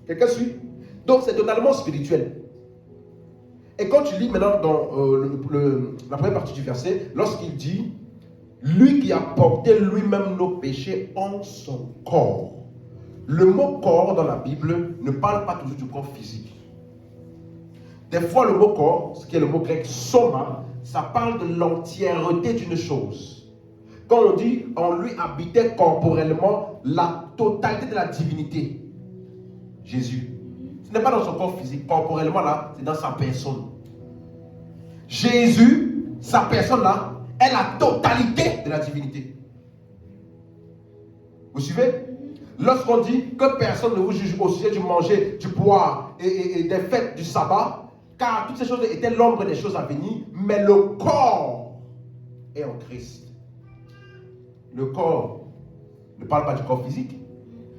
Quelqu'un suit? Donc c'est totalement spirituel. Et quand tu lis maintenant dans la première partie du verset, lorsqu'il dit lui qui a porté lui-même nos péchés en son corps. Le mot corps dans la Bible ne parle pas toujours du corps physique. Des fois le mot corps, ce qui est le mot grec soma, ça parle de l'entièreté d'une chose. Quand on dit en lui habitait corporellement la totalité de la divinité. Jésus. Ce n'est pas dans son corps physique, corporellement là, c'est dans sa personne. Jésus, sa personne là, est la totalité de la divinité. Vous suivez? Lorsqu'on dit que personne ne vous juge au sujet du manger, du boire et des fêtes du sabbat, car toutes ces choses étaient l'ombre des choses à venir, mais le corps est en Christ. Le corps ne parle pas du corps physique,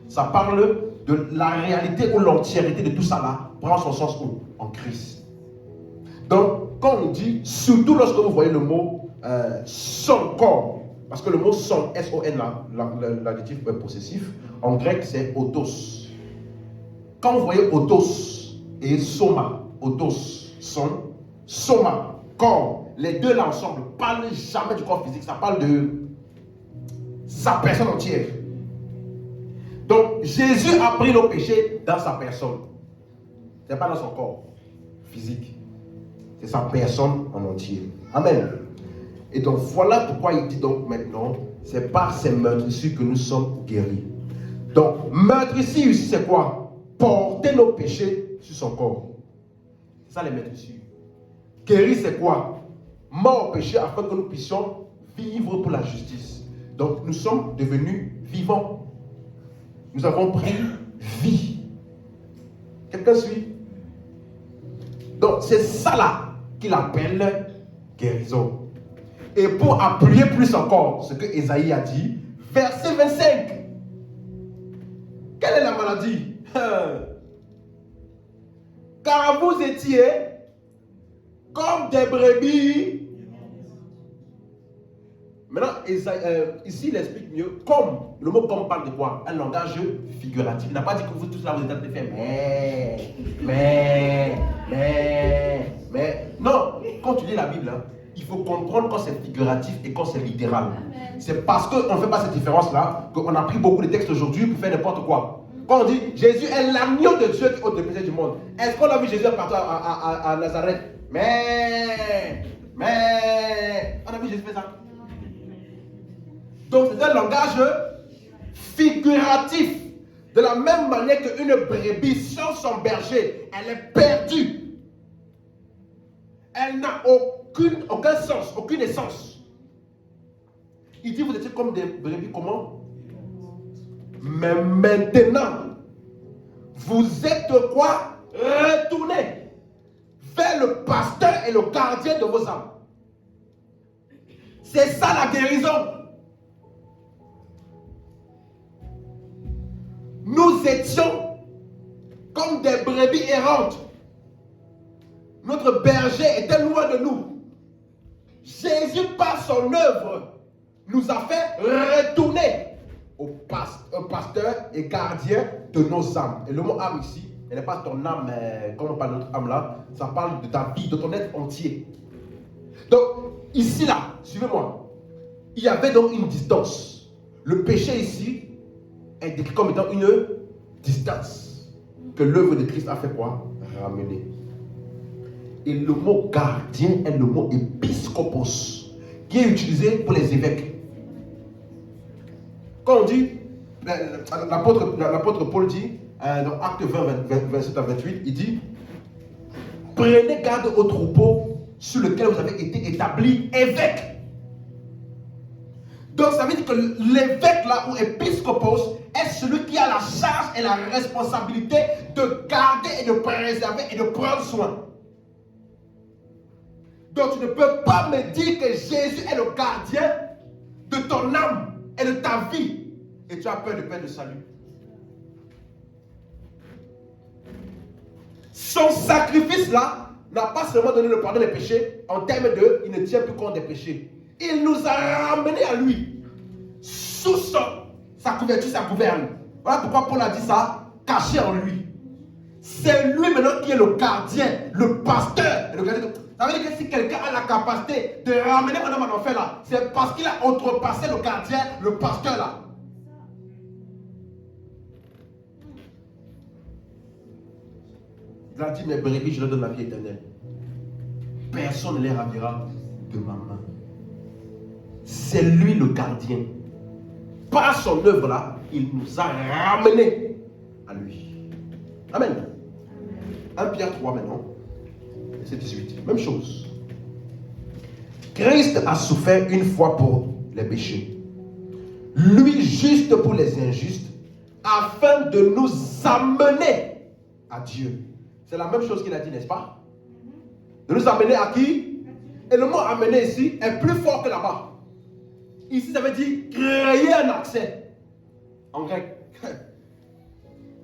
ça parle de la réalité ou l'entièreté de tout ça là, prend son sens où? En Christ. Donc, quand on dit, surtout lorsque vous voyez le mot son corps, parce que le mot son, S-O-N, l'adjectif possessif, en grec c'est autos. Quand vous voyez autos et soma, autos, son, soma, corps, les deux là ensemble ne parlent jamais du corps physique, ça parle de sa personne entière. Donc Jésus a pris nos péchés dans sa personne. Ce n'est pas dans son corps physique. C'est sa personne en entier. Amen. Et donc voilà pourquoi il dit donc maintenant, c'est par ces meurtrissures que nous sommes guéris. Donc meurtrissure ici c'est quoi? Porter nos péchés sur son corps. C'est ça les meurtrissures. Guéri c'est quoi? Mort au péché afin que nous puissions vivre pour la justice. Donc nous sommes devenus vivants. Nous avons pris vie. Quelqu'un suit? Donc c'est ça là qu'il appelle guérison. Et pour appuyer plus encore ce que Ésaïe a dit, verset 25. Quelle est la maladie? Car vous étiez comme des brebis. Maintenant, ici, il explique mieux. Comme, le mot comme parle de quoi? Un langage figuratif. Il n'a pas dit que vous tous là, vous êtes en train de faire mais. Non, quand tu lis la Bible, hein, il faut comprendre quand c'est figuratif et quand c'est littéral. C'est parce qu'on ne fait pas cette différence-là qu'on a pris beaucoup de textes aujourd'hui pour faire n'importe quoi. Quand on dit Jésus est l'agneau de Dieu qui ôte le péché du monde, est-ce qu'on a vu Jésus partout à Nazareth? Mais. On a vu Jésus faire ça? Donc c'est un langage figuratif. De la même manière qu'une brebis sans son berger, elle est perdue. Elle n'a aucun sens, aucune essence. Il dit vous étiez comme des brebis, comment? Mais maintenant, vous êtes quoi? Retournez vers le pasteur et le gardien de vos âmes. C'est ça la guérison. Nous étions comme des brebis errantes. Notre berger était loin de nous. Jésus, par son œuvre, nous a fait retourner au pasteur et gardien de nos âmes. Et le mot âme ici, elle n'est pas ton âme, comme on parle de notre âme là, ça parle de ta vie, de ton être entier. Donc, ici là, suivez-moi, il y avait donc une distance. Le péché ici est décrit comme étant une distance que l'œuvre de Christ a fait quoi? Ramener. Et le mot gardien est le mot épiscopos, qui est utilisé pour les évêques. Quand on dit, l'apôtre Paul dit, dans Acte 20, 27 à 28, il dit, prenez garde au troupeau sur lequel vous avez été établi évêque. Donc ça veut dire que l'évêque là, ou épiscopos, est celui qui a la charge et la responsabilité de garder et de préserver et de prendre soin. Donc tu ne peux pas me dire que Jésus est le gardien de ton âme et de ta vie et tu as peur de perdre le salut. Son sacrifice là n'a pas seulement donné le pardon des péchés en termes de il ne tient plus compte des péchés. Il nous a ramenés à lui sous sa couverture, sa gouverne. Voilà pourquoi Paul a dit ça, caché en lui. C'est lui maintenant qui est le gardien, le pasteur. Le gardien. Ça veut dire que si quelqu'un a la capacité de ramener un homme en enfer là, c'est parce qu'il a outrepassé le gardien, le pasteur là. Il a dit, mes brebis, je leur donne la vie éternelle. Personne ne les ravira de ma main. C'est lui le gardien. Par son œuvre là, il nous a ramenés à lui. Amen. 1 Pierre 3 maintenant. C'est 18. Même chose. Christ a souffert une fois pour les péchés. Lui juste pour les injustes, afin de nous amener à Dieu. C'est la même chose qu'il a dit, n'est-ce pas? De nous amener à qui? Et le mot amener ici est plus fort que là-bas. Ici, ça veut dire créer un accès. En grec.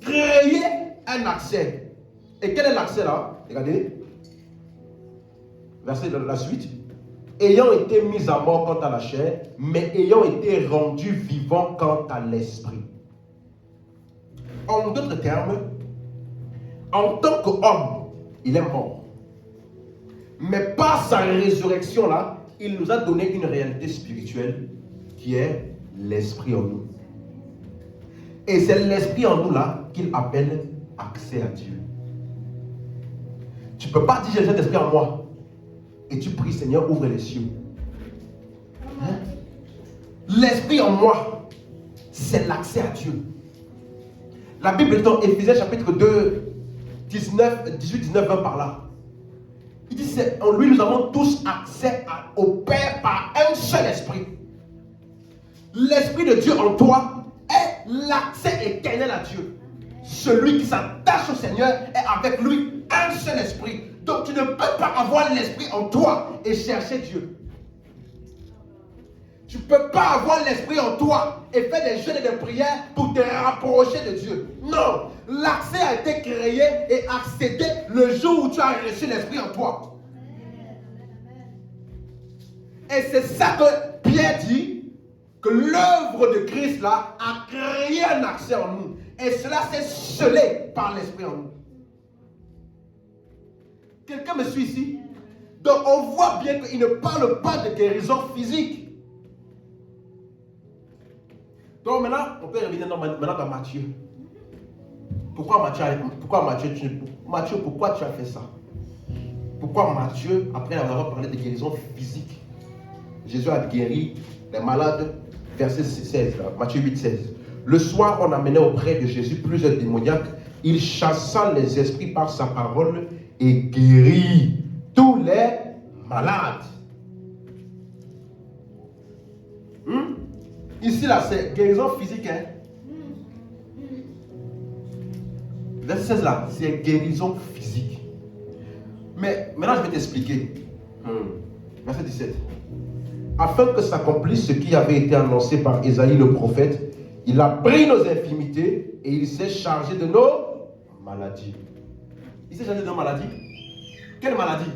Créer un accès. Et quel est l'accès là? Regardez. Verset de la suite. Ayant été mis à mort quant à la chair, mais ayant été rendu vivant quant à l'esprit. En d'autres termes, en tant qu'homme, il est mort. Mais par sa résurrection là, il nous a donné une réalité spirituelle qui est l'esprit en nous. Et c'est l'esprit en nous là qu'il appelle accès à Dieu. Tu ne peux pas dire j'ai cet esprit en moi et tu pries Seigneur ouvre les cieux. Hein? L'esprit en moi, c'est l'accès à Dieu. La Bible est dans Éphésiens chapitre 2, 18, 19, 20 par là. Il dit en lui nous avons tous accès au Père par un seul esprit. L'esprit de Dieu en toi est l'accès éternel à Dieu. Celui qui s'attache au Seigneur est avec lui un seul esprit. Donc tu ne peux pas avoir l'esprit en toi et chercher Dieu. Tu ne peux pas avoir l'esprit en toi et faire des jeûnes et des prières pour te rapprocher de Dieu. Non, l'accès a été créé et accédé le jour où tu as reçu l'esprit en toi. Et c'est ça que Pierre dit, que l'œuvre de Christ là a créé un accès en nous. Et cela s'est scellé par l'esprit en nous. Quelqu'un me suit ici? Donc on voit bien qu'il ne parle pas de guérison physique. Donc maintenant, on peut revenir maintenant dans Matthieu. Pourquoi Matthieu, pourquoi tu as fait ça? Pourquoi Matthieu, après avoir parlé de guérison physique, Jésus a guéri les malades, verset 16, là, Matthieu 8, 16. Le soir, on amenait auprès de Jésus plusieurs démoniaques. Il chassa les esprits par sa parole et guérit tous les malades. Ici, là, c'est guérison physique. Hein? Verset 16, là, c'est guérison physique. Mais maintenant, je vais t'expliquer. Verset 17. Afin que s'accomplisse ce qui avait été annoncé par Ésaïe le prophète, il a pris nos infirmités et il s'est chargé de nos maladies. Il s'est chargé de nos maladies. Quelle maladie?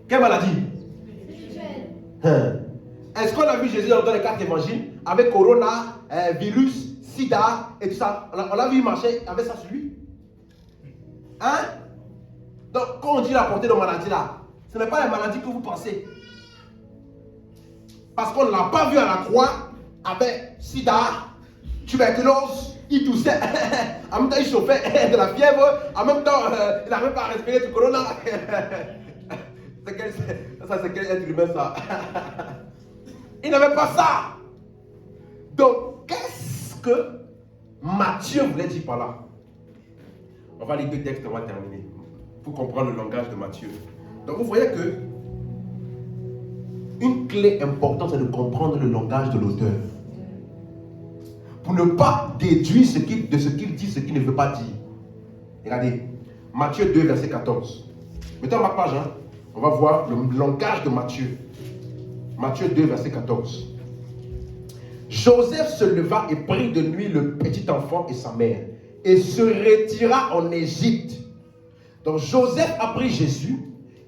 Quelle maladie? Est-ce qu'on a vu Jésus dans les 4 évangiles avec Corona, virus, sida et tout ça? On l'a vu marcher avec ça sur lui? Hein? Donc, quand on dit la portée de maladie là, ce n'est pas la maladie que vous pensez. Parce qu'on ne l'a pas vu à la croix avec sida, tuberculose, il toussait, en même temps il chauffait de la fièvre, en même temps il n'arrivait pas à respirer du corona. C'est quel être humain ça? Il n'avait pas ça. Donc, qu'est-ce que Matthieu voulait dire par là? On va lire 2 textes, on va terminer. Pour comprendre le langage de Matthieu. Donc, vous voyez que une clé importante, c'est de comprendre le langage de l'auteur. Pour ne pas déduire de ce qu'il dit, ce qu'il ne veut pas dire. Regardez, Matthieu 2, verset 14. Mettez ma page, hein. On va voir le langage de Matthieu. Matthieu 2, verset 14. Joseph se leva et prit de nuit le petit enfant et sa mère et se retira en Égypte. Donc Joseph a pris Jésus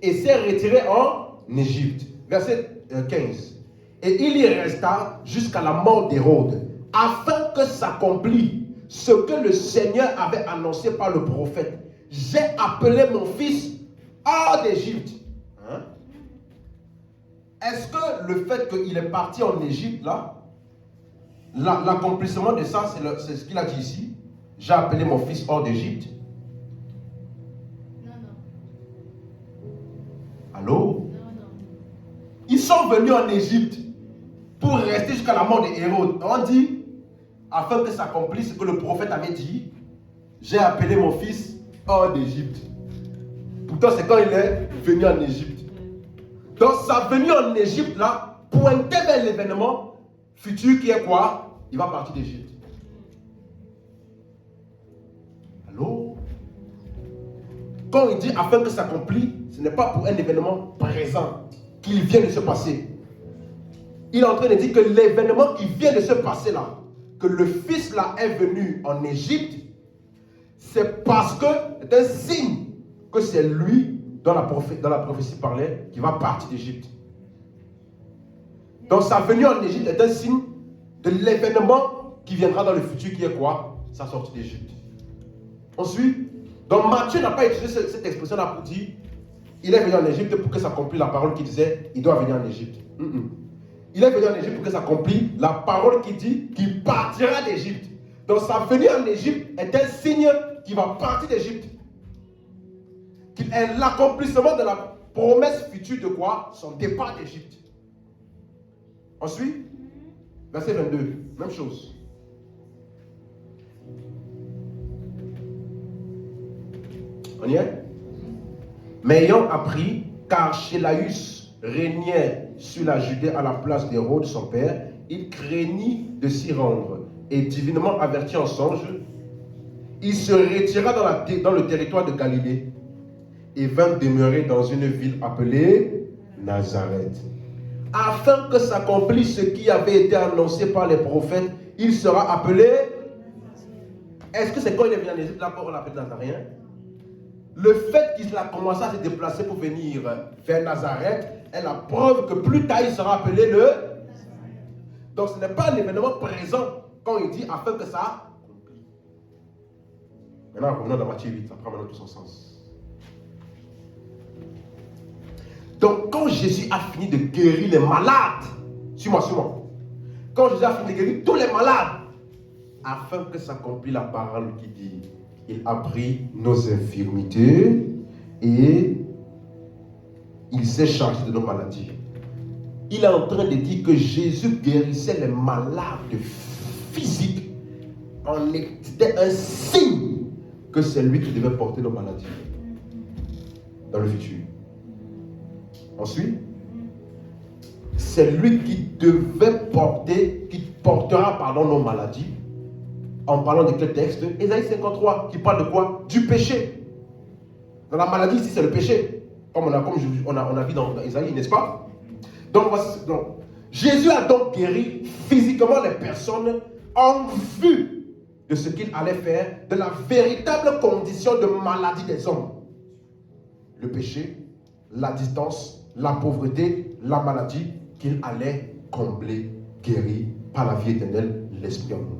et s'est retiré en Égypte. Verset 15. Et il y resta jusqu'à la mort d'Hérode, afin que s'accomplisse ce que le Seigneur avait annoncé par le prophète. J'ai appelé mon fils hors d'Égypte. Hein? Est-ce que le fait qu'il est parti en Égypte, là, l'accomplissement de ça, c'est ce qu'il a dit ici? J'ai appelé mon fils hors d'Égypte. Non. Allô? Non. Ils sont venus en Égypte pour rester jusqu'à la mort d'Hérode. On dit, afin que s'accomplisse ce que le prophète avait dit, j'ai appelé mon fils hors d'Égypte. Pourtant, c'est quand il est venu en Égypte. Donc, sa venue en Égypte, là, pointait vers l'événement futur qui est quoi? Il va partir d'Égypte. Allô? Quand il dit afin que s'accomplisse, ce n'est pas pour un événement présent qu'il vient de se passer. Il est en train de dire que l'événement qui vient de se passer là, que le fils là est venu en Égypte, c'est parce que c'est un signe que c'est lui, dans la prophétie parlait, qui va partir d'Égypte. Donc sa venue en Égypte est un signe de l'événement qui viendra dans le futur, qui est quoi? Sa sortie d'Égypte. Ensuite, donc Matthieu n'a pas utilisé cette expression-là pour dire il est venu en Égypte pour que s'accomplisse la parole qui disait il doit venir en Égypte. Il est venu en Égypte pour que s'accomplisse la parole qui dit qu'il partira d'Égypte. Donc sa venue en Égypte est un signe qu'il va partir d'Égypte. Qu'il est l'accomplissement de la promesse future de quoi? Son départ d'Égypte. Ensuite, verset 22, même chose. On y est? Mais ayant appris qu'Archélaüs régnait sur la Judée à la place d'Hérode, son père, il craignit de s'y rendre. Et divinement averti en songe, il se retira dans le territoire de Galilée et vint demeurer dans une ville appelée Nazareth. afin que s'accomplisse ce qui avait été annoncé par les prophètes, il sera appelé. Est-ce que c'est quand il est venu en Égypte, là qu'on l'appelle Nazaréen? Le fait qu'il a commencé à se déplacer pour venir vers Nazareth est la preuve que plus tard il sera appelé le. Donc ce n'est pas un événement présent quand il dit afin que ça accomplit. Maintenant revenons dans Matthieu 8, ça prend maintenant tout son sens. Donc quand Jésus a fini de guérir les malades, suis-moi, quand Jésus a fini de guérir tous les malades, afin que s'accomplisse la parole qui dit, il a pris nos infirmités et il s'est chargé de nos maladies. Il est en train de dire que Jésus guérissait les malades physiques. C'était un signe que c'est lui qui devait porter nos maladies dans le futur. Ensuite, c'est lui qui portera nos maladies. En parlant de quel texte? Ésaïe 53, qui parle de quoi? Du péché. Dans la maladie, ici, c'est le péché. Comme on a vu dans Ésaïe, n'est-ce pas? Donc, Jésus a donc guéri physiquement les personnes en vue de ce qu'il allait faire, de la véritable condition de maladie des hommes. Le péché, la distance, la pauvreté, la maladie qu'il allait combler, guérir par la vie éternelle, l'Esprit en nous.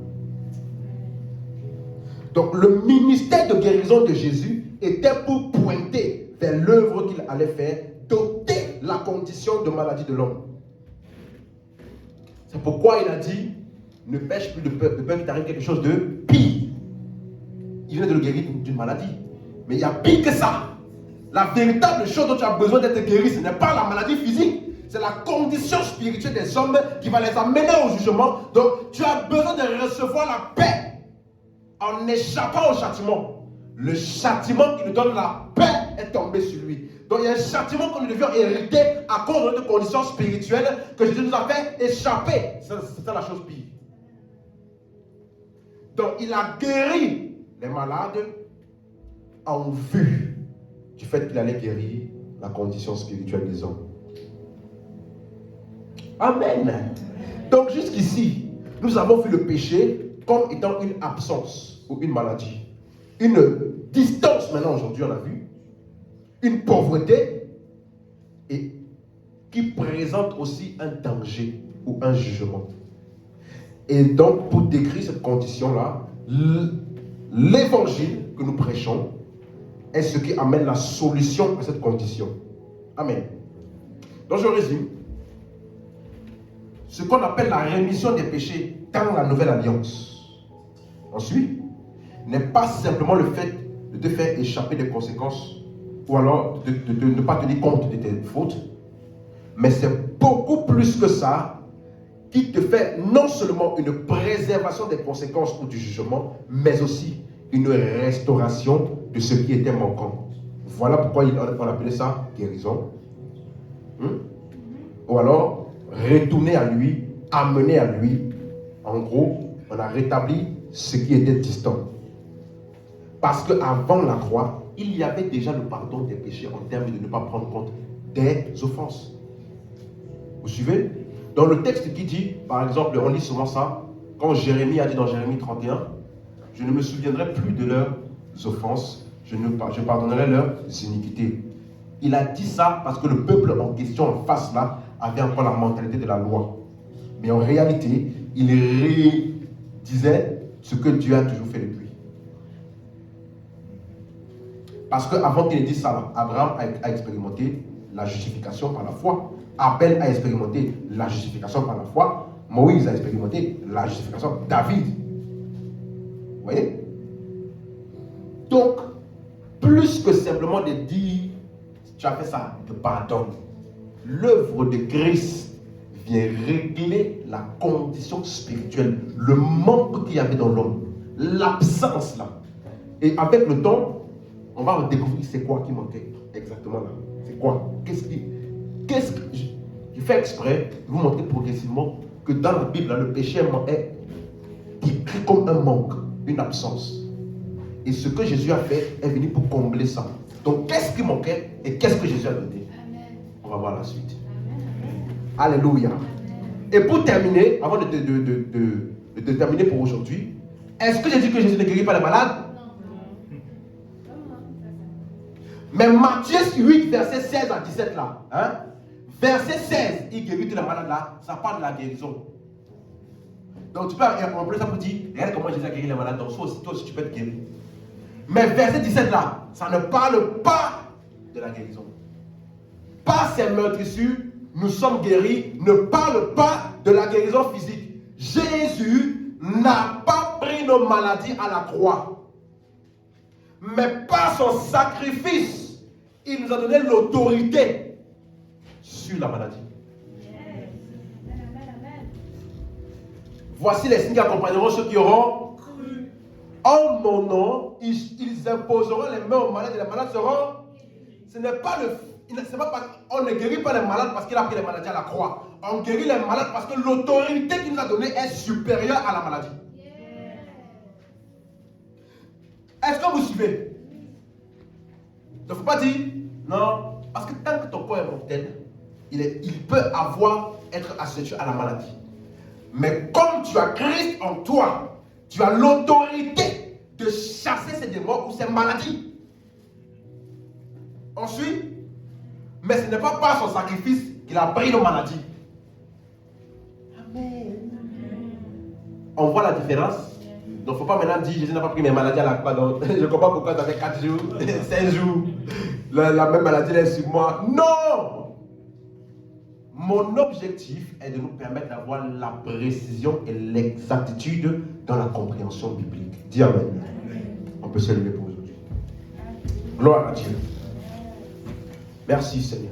Donc le ministère de guérison de Jésus était pour pointer vers l'œuvre qu'il allait faire, d'ôter la condition de maladie de l'homme. C'est pourquoi il a dit, ne pêche plus de peur qu'il t'arrive quelque chose de pire. Il vient de le guérir d'une maladie. Mais il y a pire que ça. La véritable chose dont tu as besoin d'être guéri, ce n'est pas la maladie physique. C'est la condition spirituelle des hommes qui va les amener au jugement. Donc tu as besoin de recevoir la paix en échappant au châtiment. Le châtiment qui nous donne la paix est tombé sur lui. Donc il y a un châtiment que nous devions hériter à cause de notre condition spirituelle que Jésus nous a fait échapper. C'est ça la chose pire. Donc il a guéri les malades en vue du fait qu'il allait guérir la condition spirituelle des hommes. Amen. Donc jusqu'ici, nous avons vu le péché comme étant une absence ou une maladie. Une distance maintenant aujourd'hui, on a vu. Une pauvreté et qui présente aussi un danger ou un jugement. Et donc pour décrire cette condition-là, l'évangile que nous prêchons est ce qui amène la solution à cette condition. Amen. Donc je résume. Ce qu'on appelle la rémission des péchés dans la nouvelle alliance. Ensuite, n'est pas simplement le fait de te faire échapper des conséquences ou alors de ne pas tenir compte de tes fautes, mais c'est beaucoup plus que ça qui te fait non seulement une préservation des conséquences ou du jugement, mais aussi une restauration de ce qui était manquant. Voilà pourquoi on appelait ça guérison. Ou alors retourner à lui, amener à lui. En gros, on a rétabli ce qui était distant. Parce qu'avant la croix, il y avait déjà le pardon des péchés en termes de ne pas prendre compte des offenses. Vous suivez? Dans le texte qui dit, par exemple, on lit souvent ça, quand Jérémie a dit dans Jérémie 31, je ne me souviendrai plus de leurs offenses, je pardonnerai leurs iniquités. Il a dit ça parce que le peuple en question, en face là, avait encore la mentalité de la loi. Mais en réalité, il disait ce que Dieu a toujours fait depuis. Parce qu'avant qu'il ait dit ça, Abraham a expérimenté la justification par la foi. Abel a expérimenté la justification par la foi. Moïse a expérimenté la justification. David. Vous voyez? Donc, plus que simplement de dire, tu as fait ça, te pardonne. L'œuvre de Christ vient régler la condition spirituelle, le manque qu'il y avait dans l'homme, l'absence là. Et avec le temps, on va découvrir c'est quoi qui manquait exactement là. C'est quoi? Je fais exprès de vous montrer progressivement que dans la Bible, là, le péché est décrit comme un manque, une absence. Et ce que Jésus a fait est venu pour combler ça. Donc qu'est-ce qui manquait et qu'est-ce que Jésus a donné? Amen. On va voir la suite. Amen. Alléluia. Et pour terminer, avant de terminer pour aujourd'hui, est-ce que j'ai dit que Jésus ne guérit pas les malades? Mais Matthieu 8, verset 16 à 17 là, hein? Verset 16, il guérit tous les malades là, ça parle de la guérison. Donc tu peux employer ça pour dire, regarde comment Jésus a guéri les malades, donc toi aussi tu peux être guéri. Mais verset 17 là, ça ne parle pas de la guérison. Par ces meurtrissures, nous sommes guéris, ne parle pas de la guérison physique. Jésus n'a pas pris nos maladies à la croix. Mais par son sacrifice, il nous a donné l'autorité sur la maladie. Voici les signes qui accompagneront ceux qui auront cru. En mon nom, ils imposeront les mains aux malades et les malades seront. Ce n'est pas on ne guérit pas les malades parce qu'il a pris les maladies à la croix. On guérit les malades parce que l'autorité qu'il nous a donnée est supérieure à la maladie. Est-ce que vous suivez? Il ne faut pas dire non, parce que tant que ton corps est mortel, il peut être associé à la maladie. Mais comme tu as Christ en toi, tu as l'autorité de chasser ces démons ou ces maladies. Ensuite, mais ce n'est pas par son sacrifice qu'il a pris nos maladies. Amen. On voit la différence. Donc il ne faut pas maintenant dire Jésus n'a pas pris mes maladies à la croix. Donc, je ne comprends pas pourquoi ça fait 4 jours, 5 jours, la même maladie est sur moi. Non! Mon objectif est de nous permettre d'avoir la précision et l'exactitude dans la compréhension biblique. Dis Amen. On peut se lever pour aujourd'hui. Gloire à Dieu. Merci Seigneur.